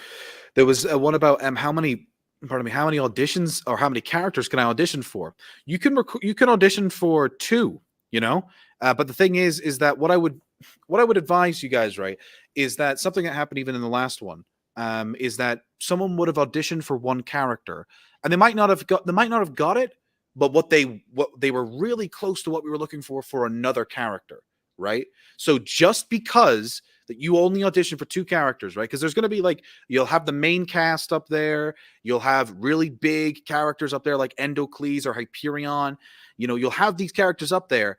There was one about how many, pardon me, how many auditions or how many characters can I audition for? You can audition for two, you know. But the thing is that what I would advise you guys, right, is that something that happened even in the last one, is that someone would have auditioned for one character, and they might not have got it, but what they were really close to what we were looking for another character, right? So just because that you only audition for two characters, right? Because there's going to be like, you'll have the main cast up there, you'll have really big characters up there like Endocles or Hyperion. You'll have these characters up there,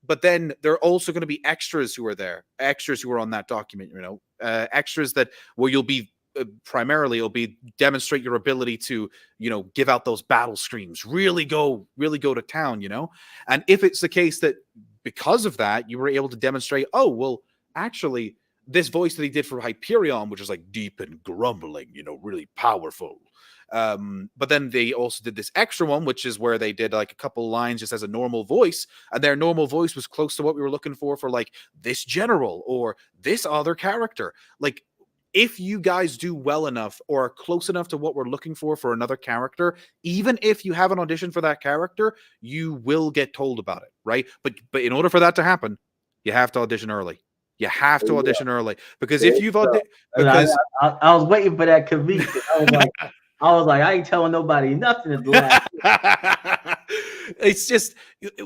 but then there are also going to be extras who are there, extras who are on that document, extras that where you'll be primarily it'll be demonstrate your ability to give out those battle screams, really go to town, and if it's the case that because of that you were able to demonstrate, oh well, actually this voice that he did for Hyperion, which is like deep and grumbling, really powerful. But then they also did this extra one, which is where they did like a couple lines just as a normal voice, and their normal voice was close to what we were looking for like this general or this other character. Like, if you guys do well enough or are close enough to what we're looking for another character, even if you have an audition for that character, you will get told about it, right? But in order for that to happen, you have to audition early. You have There to you go. audition early because There if you you've go. And because I was waiting for that Kavik. I was like, I ain't telling nobody nothing at the last. it's just,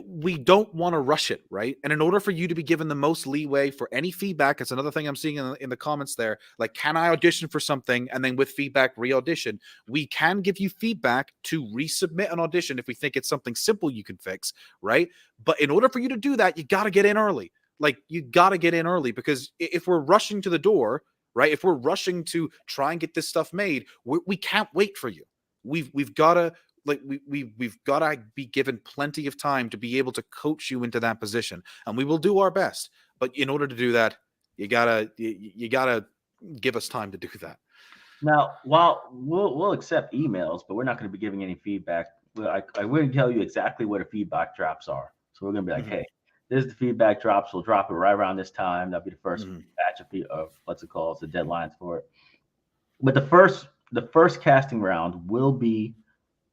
we don't want to rush it, right? And in order for you to be given the most leeway for any feedback, it's another thing I'm seeing in the comments there, like, can I audition for something and then with feedback re-audition? We can give you feedback to resubmit an audition if we think it's something simple you can fix, right? But in order for you to do that, you got to get in early. Like, you got to get in early, because if we're rushing to the door, right, if we're rushing to try and get this stuff made, we can't wait for you. We've got to, like, we've got to be given plenty of time to be able to coach you into that position, and we will do our best. But in order to do that, you gotta give us time to do that. Now, while we'll accept emails, but we're not going to be giving any feedback. Well, I will tell you exactly what the feedback drops are. So we're going to be like, Mhm. hey, this is the feedback drops. We'll drop it right around this time. That'll be the first Mhm. batch of what's it called, the deadlines for it. But the first casting round will be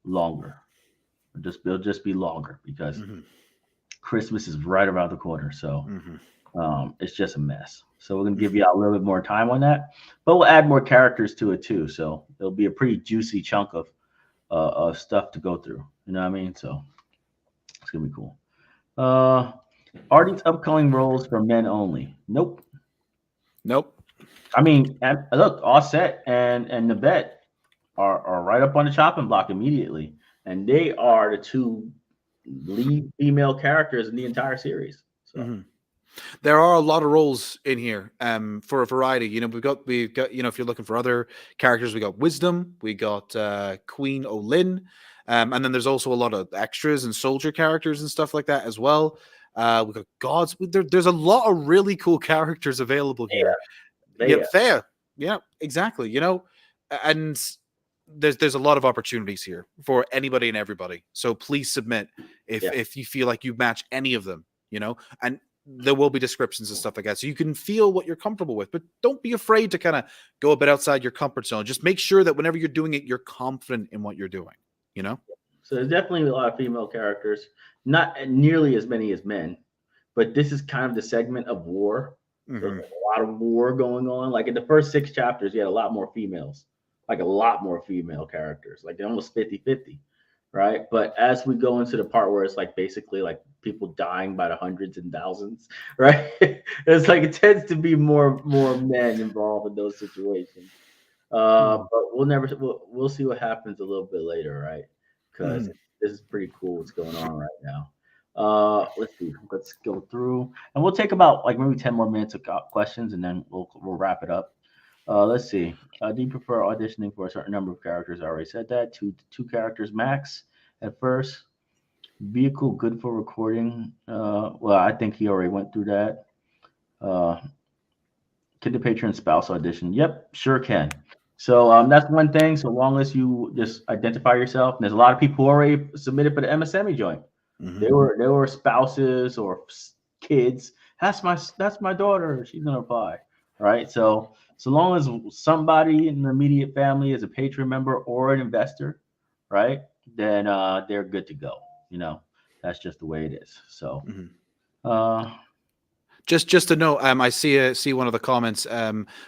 longer. It'll just be longer because Mhm. Christmas is right around the corner. So Mhm. it's just a mess. So we're gonna give you a little bit more time on that, but we'll add more characters to it too. So it'll be a pretty juicy chunk of stuff to go through. You know what I mean? So it's gonna be cool. Uh, are these upcoming roles for men only? Nope. Nope. I mean, and look, Offset and Nabet are right up on the chopping block immediately, and they are the two lead female characters in the entire series. So Hmm. There are a lot of roles in here for a variety. We've got if you're looking for other characters, we got Wisdom, we got Queen Olin, and then there's also a lot of extras and soldier characters and stuff like that as well. We got gods. There's a lot of really cool characters available yeah, here. Yeah, they fair. Yeah, exactly. And there's a lot of opportunities here for anybody and everybody. So please submit yeah. if you feel like you match any of them. And there will be descriptions and stuff like that, so you can feel what you're comfortable with. But don't be afraid to kind of go a bit outside your comfort zone. Just make sure that whenever you're doing it, you're confident in what you're doing. You know. So there's definitely a lot of female characters, not nearly as many as men, but this is kind of the segment of war. So Hmm. there's a lot of war going on. Like in the first 6 chapters, you had a lot more females, like a lot more female characters, like almost 50-50, right? But as we go into the part where it's like basically like people dying by the hundreds and thousands, right? It's like it tends to be more men involved in those situations. Hmm. But we'll see what happens a little bit later, right? Because Hmm. this is pretty cool what's going on right now. Let's see. Let's go through, and we'll take about like maybe 10 more minutes of questions, and then we'll wrap it up. Let's see. Do you prefer auditioning for a certain number of characters? I already said that. Two characters max at first. Vehicle good for recording. Well, I think he already went through that. Uh, can the patron spouse audition? Yep, sure can. So that's one thing. So long as you just identify yourself. And there's a lot of people who already submitted for the MSME joint. Hmm. They were spouses or kids. That's my daughter. She's gonna apply, right? So long as somebody in the immediate family is a patron member or an investor, right? Then they're good to go. You know, that's just the way it is. So Hmm. uh, Just to know, I see one of the comments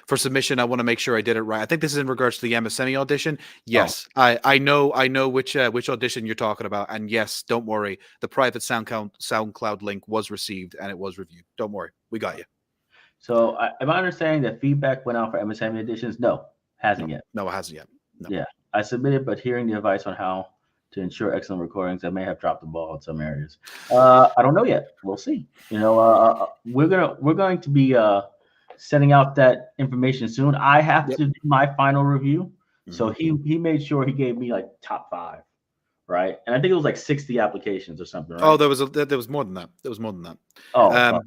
for submission. I want to make sure I did it right. I think this is in regards to the MSME audition. oh, Yes, I know which audition you're talking about, and yes, don't worry. The private SoundCloud link was received and it was reviewed. Don't worry, we got you. so am I understanding that feedback went out for MSME editions? No, No, hasn't yet. no, it hasn't yet. No. Yeah, I submitted, but hearing the advice on how to ensure excellent recordings, I may have dropped the ball in some areas. I don't know yet. We'll see. We're going to be sending out that information soon. I have Yep. to do my final review, so Hmm. he made sure he gave me like top five, right? And I think it was like 60 applications or something, Oh, right? there was more than that. There was more than that. Oh, fuck.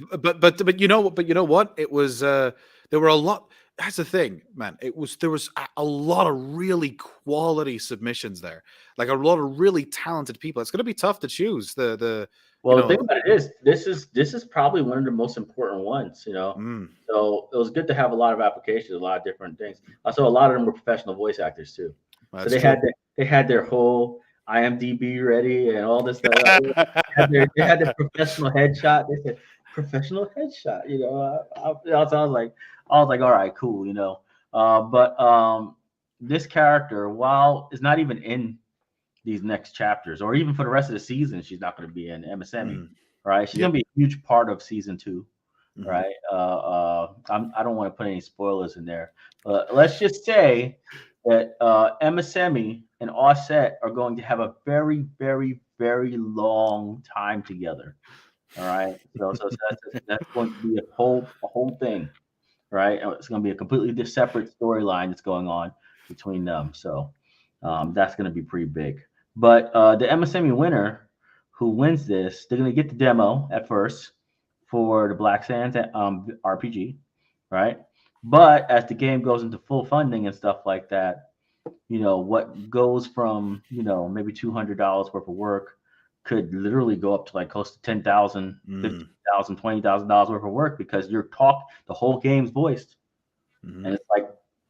But you know what? It was there were a lot. That's the thing, man. There was a lot of really quality submissions there, like a lot of really talented people. It's going to be tough to choose the you Well, the thing know. about it is, this is probably one of the most important ones, you know. Mm, So it was good to have a lot of applications, a lot of different things. Also, a lot of them were professional voice actors too. So that's they had true. their whole IMDb ready and all this stuff. Right? They had their professional headshot. They said professional headshot. So I was like, all right, cool, you know. But this character, while is not even in these next chapters, or even for the rest of the season, she's not going to be in MSME, Mm, right? She's yep. going to be a huge part of season two, Hmm. right? I don't want to put any spoilers in there, but let's just say that MSME and Offset are going to have a very, very, very long time together. All right, so that's going to be a whole thing, right? It's going to be a completely separate storyline that's going on between them. So that's going to be pretty big. But the MSME winner who wins this, they're going to get the demo at first for the Black Sands RPG, right? But as the game goes into full funding and stuff like that, what goes from maybe $200 worth of work could literally go up to like close to 10,000, Mm, 15,000, $20,000 worth of work because the whole game's voiced, hmm. and it's like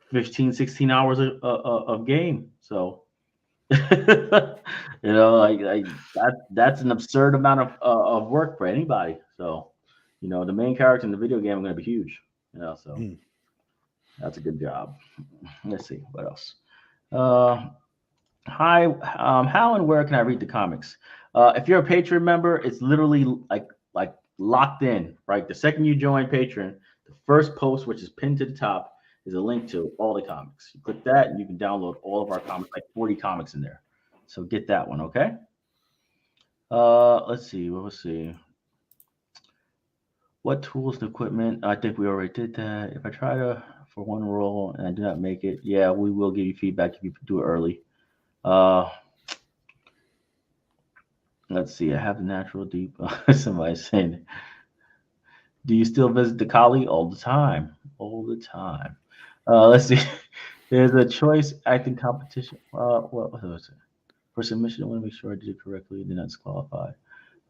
15, 16 hours of game. So like that's an absurd amount of work for anybody. So the main characters in the video game are going to be huge. So Mm. that's a good job. Let's see what else. Uh, Hi, how and where can I read the comics? If you're a Patreon member, it's literally like locked in, right? The second you join Patreon, the first post, which is pinned to the top, is a link to all the comics. You click that, and you can download all of our comics, like 40 comics in there. So get that one, okay? Let's see. We'll see. What tools and equipment? I think we already did that. If I try to for one role and I do not make it, yeah, we will give you feedback if you do it early. Uh, Let's see. I have the natural deep. Somebody saying, "Do you still visit the Kali all the time? All the time." Let's see. There's a choice acting competition. What was it? For submission, I want to make sure I did it correctly. Did not disqualify.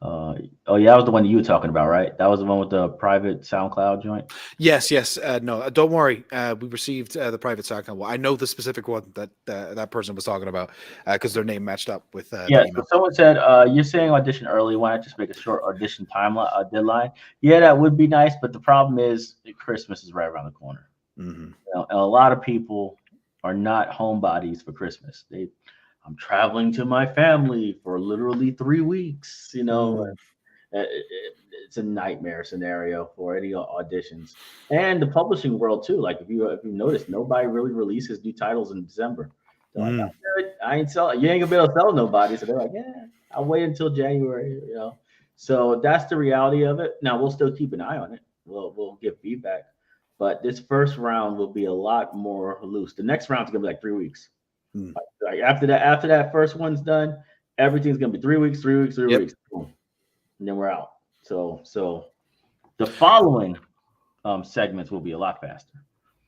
Uh, oh yeah, that was the one you were talking about, right? That was the one with the private SoundCloud joint. Yes, yes. No, don't worry. We received the private second one. I know the specific one that that person was talking about because their name matched up with Yeah. the So email. someone said, "You're saying audition early. Why not just make a short audition timeline deadline?" Yeah, that would be nice, but the problem is Christmas is right around the corner. Hmm. And a lot of people are not homebodies for Christmas. I'm traveling to my family for literally 3 weeks. Mm. It's a nightmare scenario for any auditions, and the publishing world too. Like if you notice, nobody really releases new titles in December. They're like, Mm. I'm good. I ain't sell. You ain't gonna be able to sell nobody. So they're like, yeah, I'll wait until January. So that's the reality of it. Now we'll still keep an eye on it. We'll give feedback, but this first round will be a lot more loose. The next round's gonna be like 3 weeks. Mm. Like after that first one's done, everything's gonna be 3 weeks, 3 weeks, three Yep. weeks, boom, and then we're out. So the following segments will be a lot faster.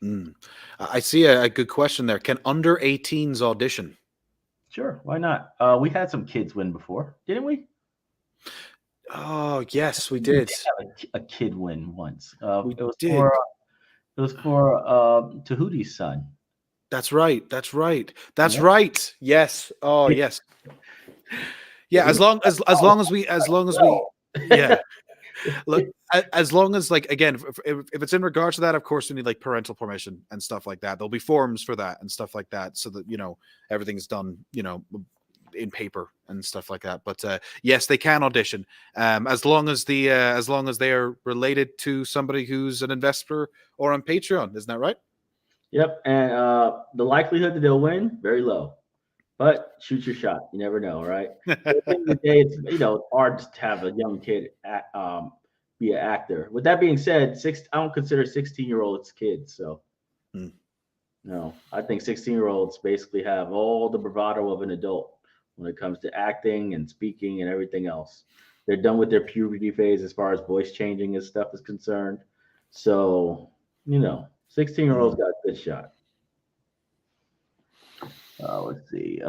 Mm. I see a good question there. Can under 18s audition? Sure, why not? We had some kids win before, didn't we? Oh, yes, we We did. did have a kid win once. We It was did. for Tahuti's son. That's right. That's right. That's Yeah, right. Yes. Oh, yes. Yeah. he As was long as long as we, yeah. Look, well. as long as like again, if it's in regards to that, of course, we need like parental permission and stuff like that. There'll be forms for that and stuff like that, so that everything's done, in paper and stuff like that. But yes, they can audition, as long as they are related to somebody who's an investor or on Patreon. Isn't that right? Yep, and the likelihood that they'll win very low. But shoot your shot. You never know, right? But at the end of the day, it's hard to have a young kid be an actor. With that being said, I don't consider 16-year-olds kids. So Hmm. no, I think 16-year-olds basically have all the bravado of an adult when it comes to acting and speaking and everything else. They're done with their puberty phase as far as voice changing and stuff is concerned. So 16-year-olds Hmm. got a good shot. Let's see.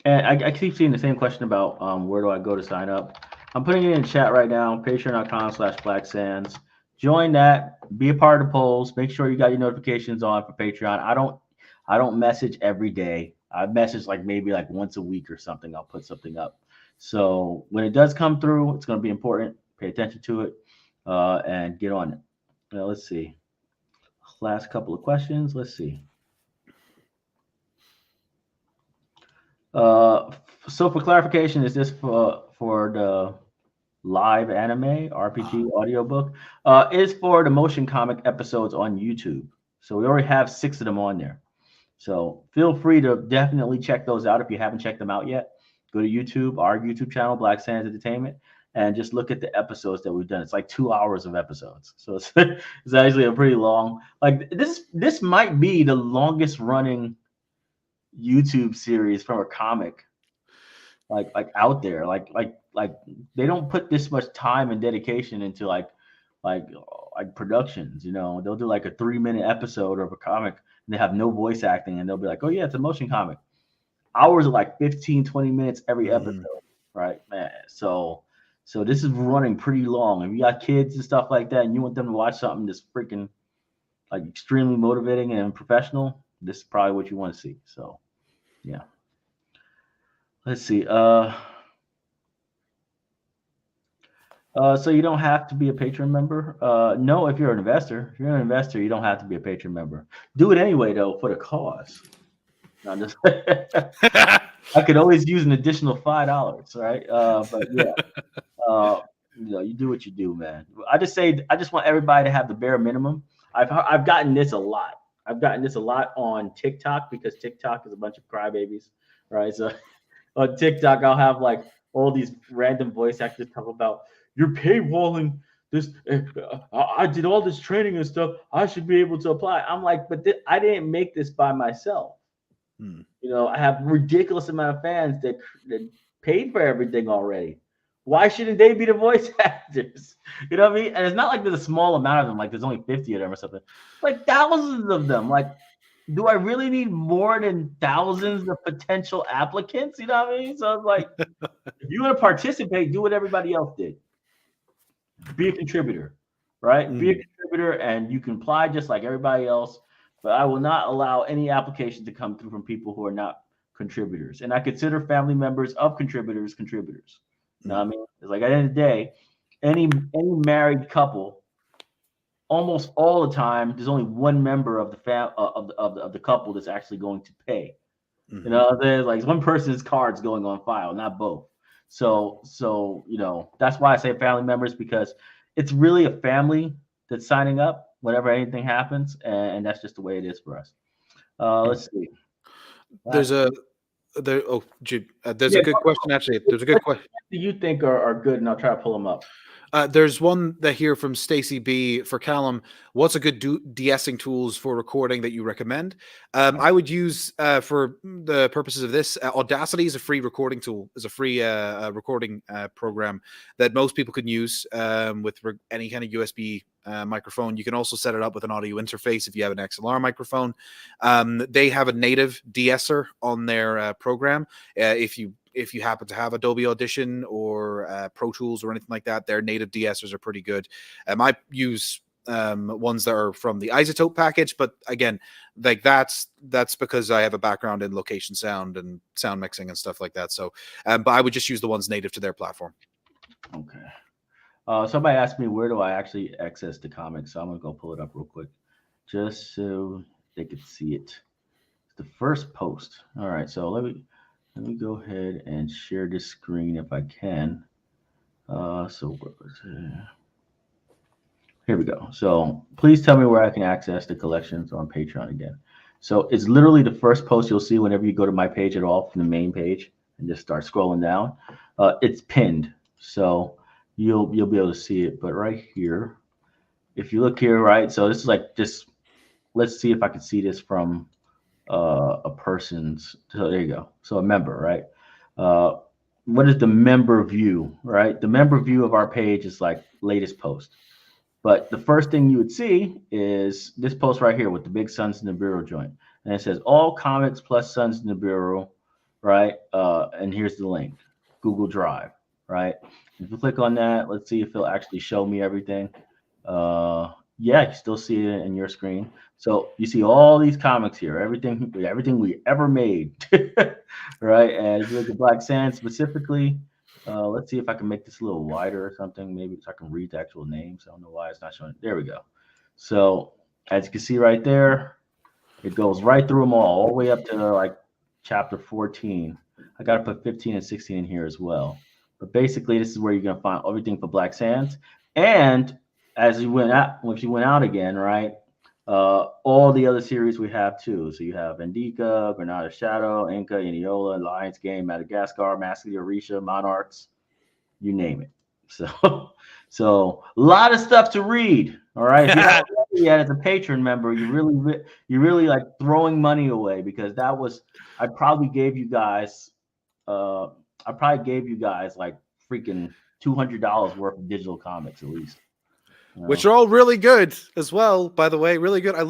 And I keep seeing the same question about where do I go to sign up. I'm putting it in chat right now, patreon.com/Black Sands. Join that, be a part of the polls. Make sure you got your notifications on for Patreon. I don't message every day. I message like maybe like once a week or something. I'll put something up. So when it does come through, it's going to be important. Pay attention to it and get on it. Now, let's see. Last couple of questions. Let's see. Uh, so for clarification, is this for the live anime RPG audiobook? Is for the motion comic episodes on YouTube. So we already have 6 of them on there. So feel free to definitely check those out if you haven't checked them out yet. Go to YouTube, our YouTube channel, Black Sands Entertainment, and just look at the episodes that we've done. It's like 2 hours of episodes, so it's actually a pretty long. Like this might be the longest running YouTube series from a comic like out there. Like they don't put this much time and dedication into like like productions. They'll do like a 3-minute episode of a comic and they have no voice acting and they'll be like, oh yeah, it's a motion comic. Hours of like 15, 20 minutes every Hmm. episode, right, man? So this is running pretty long. If you got kids and stuff like that and you want them to watch something that's freaking like extremely motivating and professional, this is probably what you want to see. So yeah. Let's see. So you don't have to be a patron member. No, if you're an investor. If you're an investor, you don't have to be a patron member. Do it anyway, though, for the cause. No, I'm just I could always use an additional $5, right? But yeah, uh, you do what you do, man. I just want everybody to have the bare minimum. I've gotten this a lot. I've gotten this a lot on TikTok because TikTok is a bunch of crybabies, right? So on TikTok, I'll have like all these random voice actors talk about you're paywalling this. I did all this training and stuff. I should be able to apply. I'm like, but I didn't make this by myself. Hmm. I have ridiculous amount of fans that paid for everything already. Why shouldn't they be the voice actors? You know what I mean? And it's not like there's a small amount of them, like there's only 50 of them or something. Like thousands of them. Like, do I really need more than thousands of potential applicants? You know what I mean? So it's like, if you want to participate, do what everybody else did. Be a contributor, right? Be a Hmm. contributor, and you can apply just like everybody else. But I will not allow any application to come through from people who are not contributors. And I consider family members of contributors contributors. You know what I Hmm. mean? It's like at the end of the day, any married couple, almost all the time, there's only one member of the of the couple that's actually going to pay. Hmm. There's like one person's card's going on file, not both. So that's why I say family members because it's really a family that's signing up whenever anything happens, and that's just the way it is for us. Let's see. There's Last, a there. Oh, there's yeah. a good question actually. There's a good What question. do you think are good? And I'll try to pull them up. There's one that here from Stacy B for Callum. What's a good de-essing tools for recording that you recommend? I would use for the purposes of this, Audacity is a free recording tool. Is a free recording program that most people can use with any kind of USB microphone. You can also set it up with an audio interface if you have an XLR microphone. They have a native de-esser on their program. If you happen to have Adobe Audition or Pro Tools or anything like that, their native de-essers are pretty good. I use ones that are from the Isotope package, but again, like that's because I have a background in location sound and sound mixing and stuff like that. So, but I would just use the ones native to their platform. Okay. Somebody asked me where do I actually access the comics, so I'm gonna go pull it up real quick, just so they could see it. It's the first post. All right, so let me go ahead and share this screen if I can. So what was it? Here we go. So please tell me where I can access the collections on Patreon again. So it's literally the first post you'll see whenever you go to my page at all from the main page and just start scrolling down. It's pinned, so you'll be able to see it. But right here, if you look here, right, so this is like just let's see if I can see this from a person's. So there you go. So a member, right? Uh, what is the member view, right? The member view of our page is like latest post. But the first thing you would see is this post right here with the big Sons in the Bureau joint. And it says all comics plus Sons in the Bureau, right? And here's the link, Google Drive, right? If you click on that, let's see if it'll actually show me everything. Yeah, you still see it in your screen. So you see all these comics here, everything we ever made, right? And if you look at Black Sand specifically, let's see if I can make this a little wider or something, maybe so I can read the actual names. I don't know why it's not showing. There we go. So as you can see right there, it goes right through them all the way up to like chapter 14. I got to put 15 and 16 in here as well. But basically, this is where you're gonna find everything for Black Sands. And as you went out, if you went out again, right? All the other series we have too. So you have Indica, Granada Shadow, Inca, Iniola, Lions Game, Madagascar, Mask of the Orisha, Monarchs, you name it. So, so a lot of stuff to read. All right, if you haven't read it yet as a patron member, you really like throwing money away because that was I probably gave you guys uh like freaking $200 worth of digital comics at least. You Which know? are all really good as well, by the way, really good. I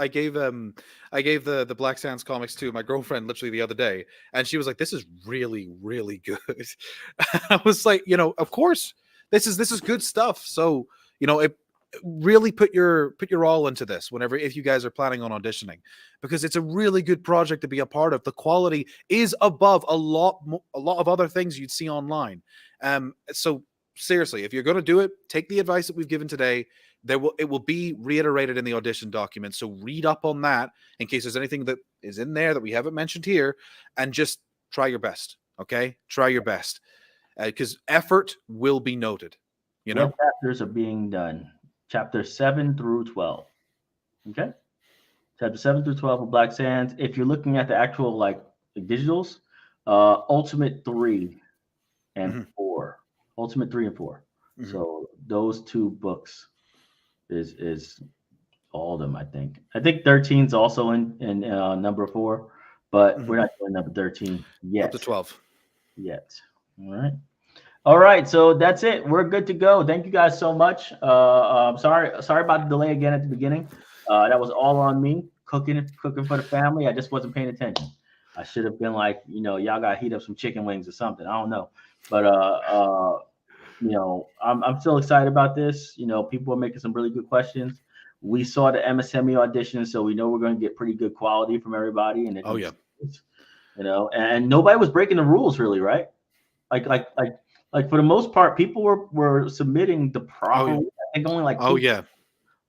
gave the Black Sands comics to my girlfriend literally the other day, and she was like, "This is really really good." I was like, of course, this is good stuff. So it really put your all into this whenever if you guys are planning on auditioning, because it's a really good project to be a part of. The quality is above a lot of other things you'd see online. So seriously, if you're going to do it, take the advice that we've given today. It will be reiterated in the audition document. So read up on that in case there's anything that is in there that we haven't mentioned here, and just try your best. Okay, try your best, because effort will be noted. You What know. chapters are being done? Chapter 7 through 12. Okay. Chapter 7 through 12 of Black Sands. If you're looking at the actual like the digitals, Ultimate 3 and Mhm. 4. Ultimate 3 and 4. Mhm. So those two books is all of them, I think. I think 13 is also in number 4, but we're Mhm. not doing number 13 Up to yet. 12. Yet. All right. All right, so that's it. We're good to go. Thank you guys so much. Sorry about the delay again at the beginning. That was all on me. Cooking for the family. I just wasn't paying attention. I should have been like, y'all got to heat up some chicken wings or something. I don't know, but I'm still excited about this. People are making some really good questions. We saw the MSME audition, so we know we're going to get pretty good quality from everybody, and they're Oh going to yeah. be, and nobody was breaking the rules really, right? Like for the most part, people were submitting the Oh proper. yeah. I think only like Oh two, yeah.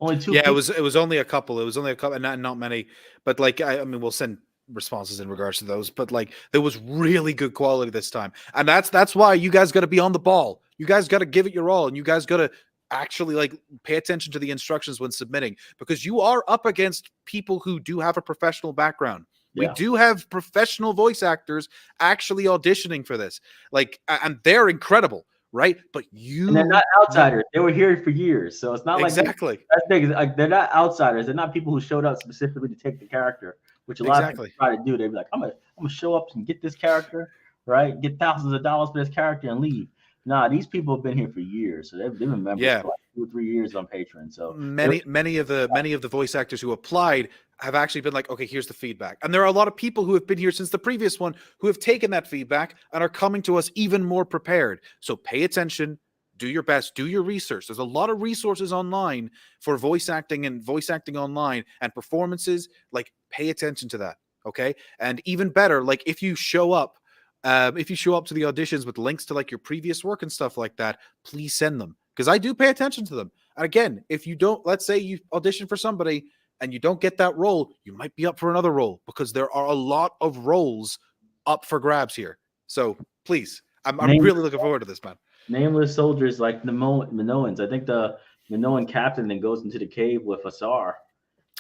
only two Yeah, it people. was it was only a couple. It was only a couple, and not many. But like, I mean, we'll send responses in regards to those. But like, there was really good quality this time, and that's why you guys got to be on the ball. You guys got to give it your all, and you guys got to actually like pay attention to the instructions when submitting, because you are up against people who do have a professional background. We Yeah, do have professional voice actors actually auditioning for this, like, and they're incredible, right? But and they're not you outsiders. They were here for years, so it's not like exactly, that's big. Like they're not outsiders. They're not people who showed up specifically to take the character, which a lot of people exactly. try to do. They'd be like, I'm gonna show up and get this character, right? Get thousands of dollars for this character and leave. Nah, these people have been here for years, so they've been members Yeah, for like 2 or 3 years on Patreon. So they many of the voice actors who applied have actually been like, okay, here's the feedback. And there are a lot of people who have been here since the previous one who have taken that feedback and are coming to us even more prepared. So pay attention, do your best, do your research. There's a lot of resources online for voice acting and voice acting online and performances. Like, pay attention to that. Okay. And even better, like, if you show up to the auditions with links to like your previous work and stuff like that, please send them, because I do pay attention to them. And again, if you don't, let's say you audition for somebody and you don't get that role, you might be up for another role, because there are a lot of roles up for grabs here. So please, I'm name really looking forward to this, man. nameless soldiers like the Minoans. I think the Minoan captain then goes into the cave with Asar.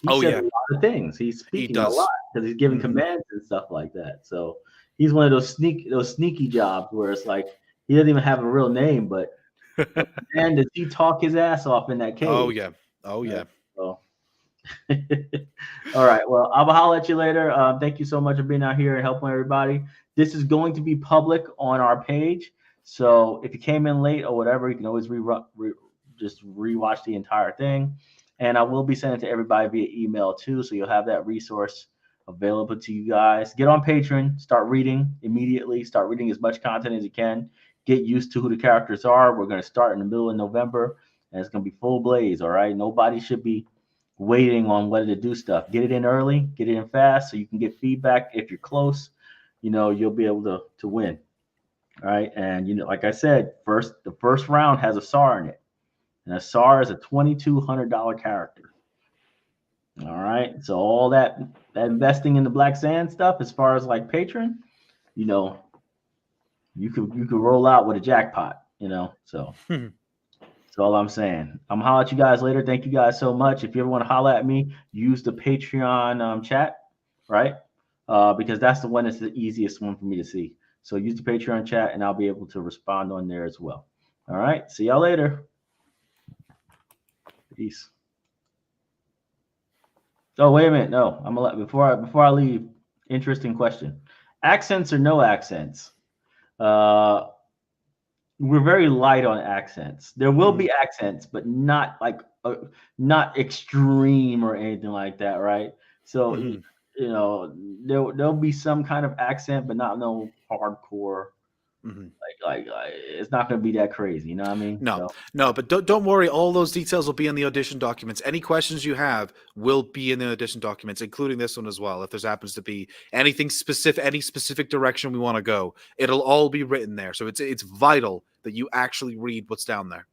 He Oh says a yeah, lot of things. He's he speaking a lot does. because he's giving Hmm. commands and stuff like that. So he's one of those sneaky jobs where it's like he doesn't even have a real name, but man, does he talk his ass off in that Oh cave? yeah. Oh Right? yeah. So, all right. Well, I'll holler at you later. Thank you so much for being out here and helping everybody. This is going to be public on our page. So if you came in late or whatever, you can always just rewatch the entire thing. And I will be sending it to everybody via email too. So you'll have that resource available to you guys. Get on Patreon, start reading immediately, start reading as much content as you can. Get used to who the characters are. We're going to start in the middle of November and it's going to be full blaze. All right. Nobody should be waiting on whether to do stuff. Get it in early, get it in fast so you can get feedback. If you're close, you'll be able to win. All right. And like I said, the first round has a SAR in it. And a SAR is a $2,200 character. All right. So all that investing in the Black Sand stuff, as far as like patron, you know, you could roll out with a jackpot. So that's all I'm saying. I'm gonna holler at you guys later. Thank you guys so much. If you ever want to holler at me, use the Patreon chat, right? Because that's the one that's the easiest one for me to see. So use the Patreon chat, and I'll be able to respond on there as well. All right. See y'all later. Peace. Oh, wait a minute. No, I'm gonna before I leave. Interesting question. Accents or no accents? Uh, we're very light on accents. There will Mhm. be accents, but not extreme or anything like that, right? So Mhm. there'll be some kind of accent, but not no hardcore. Mhm. Like it's not going to be that crazy. You know what I mean? No, So no, but don't worry. All those details will be in the audition documents. Any questions you have will be in the audition documents, including this one as well. If there happens to be anything specific, any specific direction we want to go, it'll all be written there. So it's vital that you actually read what's down there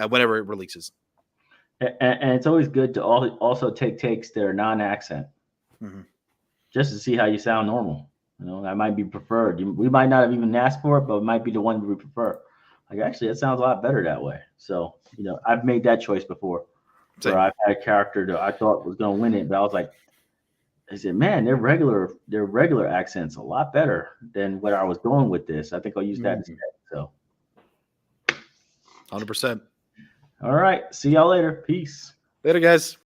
whenever it releases. And it's always good to also take takes that are non-accent, Mm-hmm. just to see how you sound normal. You know, that might be preferred. We might not have even asked for it, but it might be the one we prefer. Like, actually, it sounds a lot better that way. So, I've made that choice before, where Same. I've had a character that I thought was going to win it, but I was like, I said, man, their regular accents a lot better than what I was going with this. I think I'll use that instead. So, 100%. all right, see y'all later. Peace. Later, guys.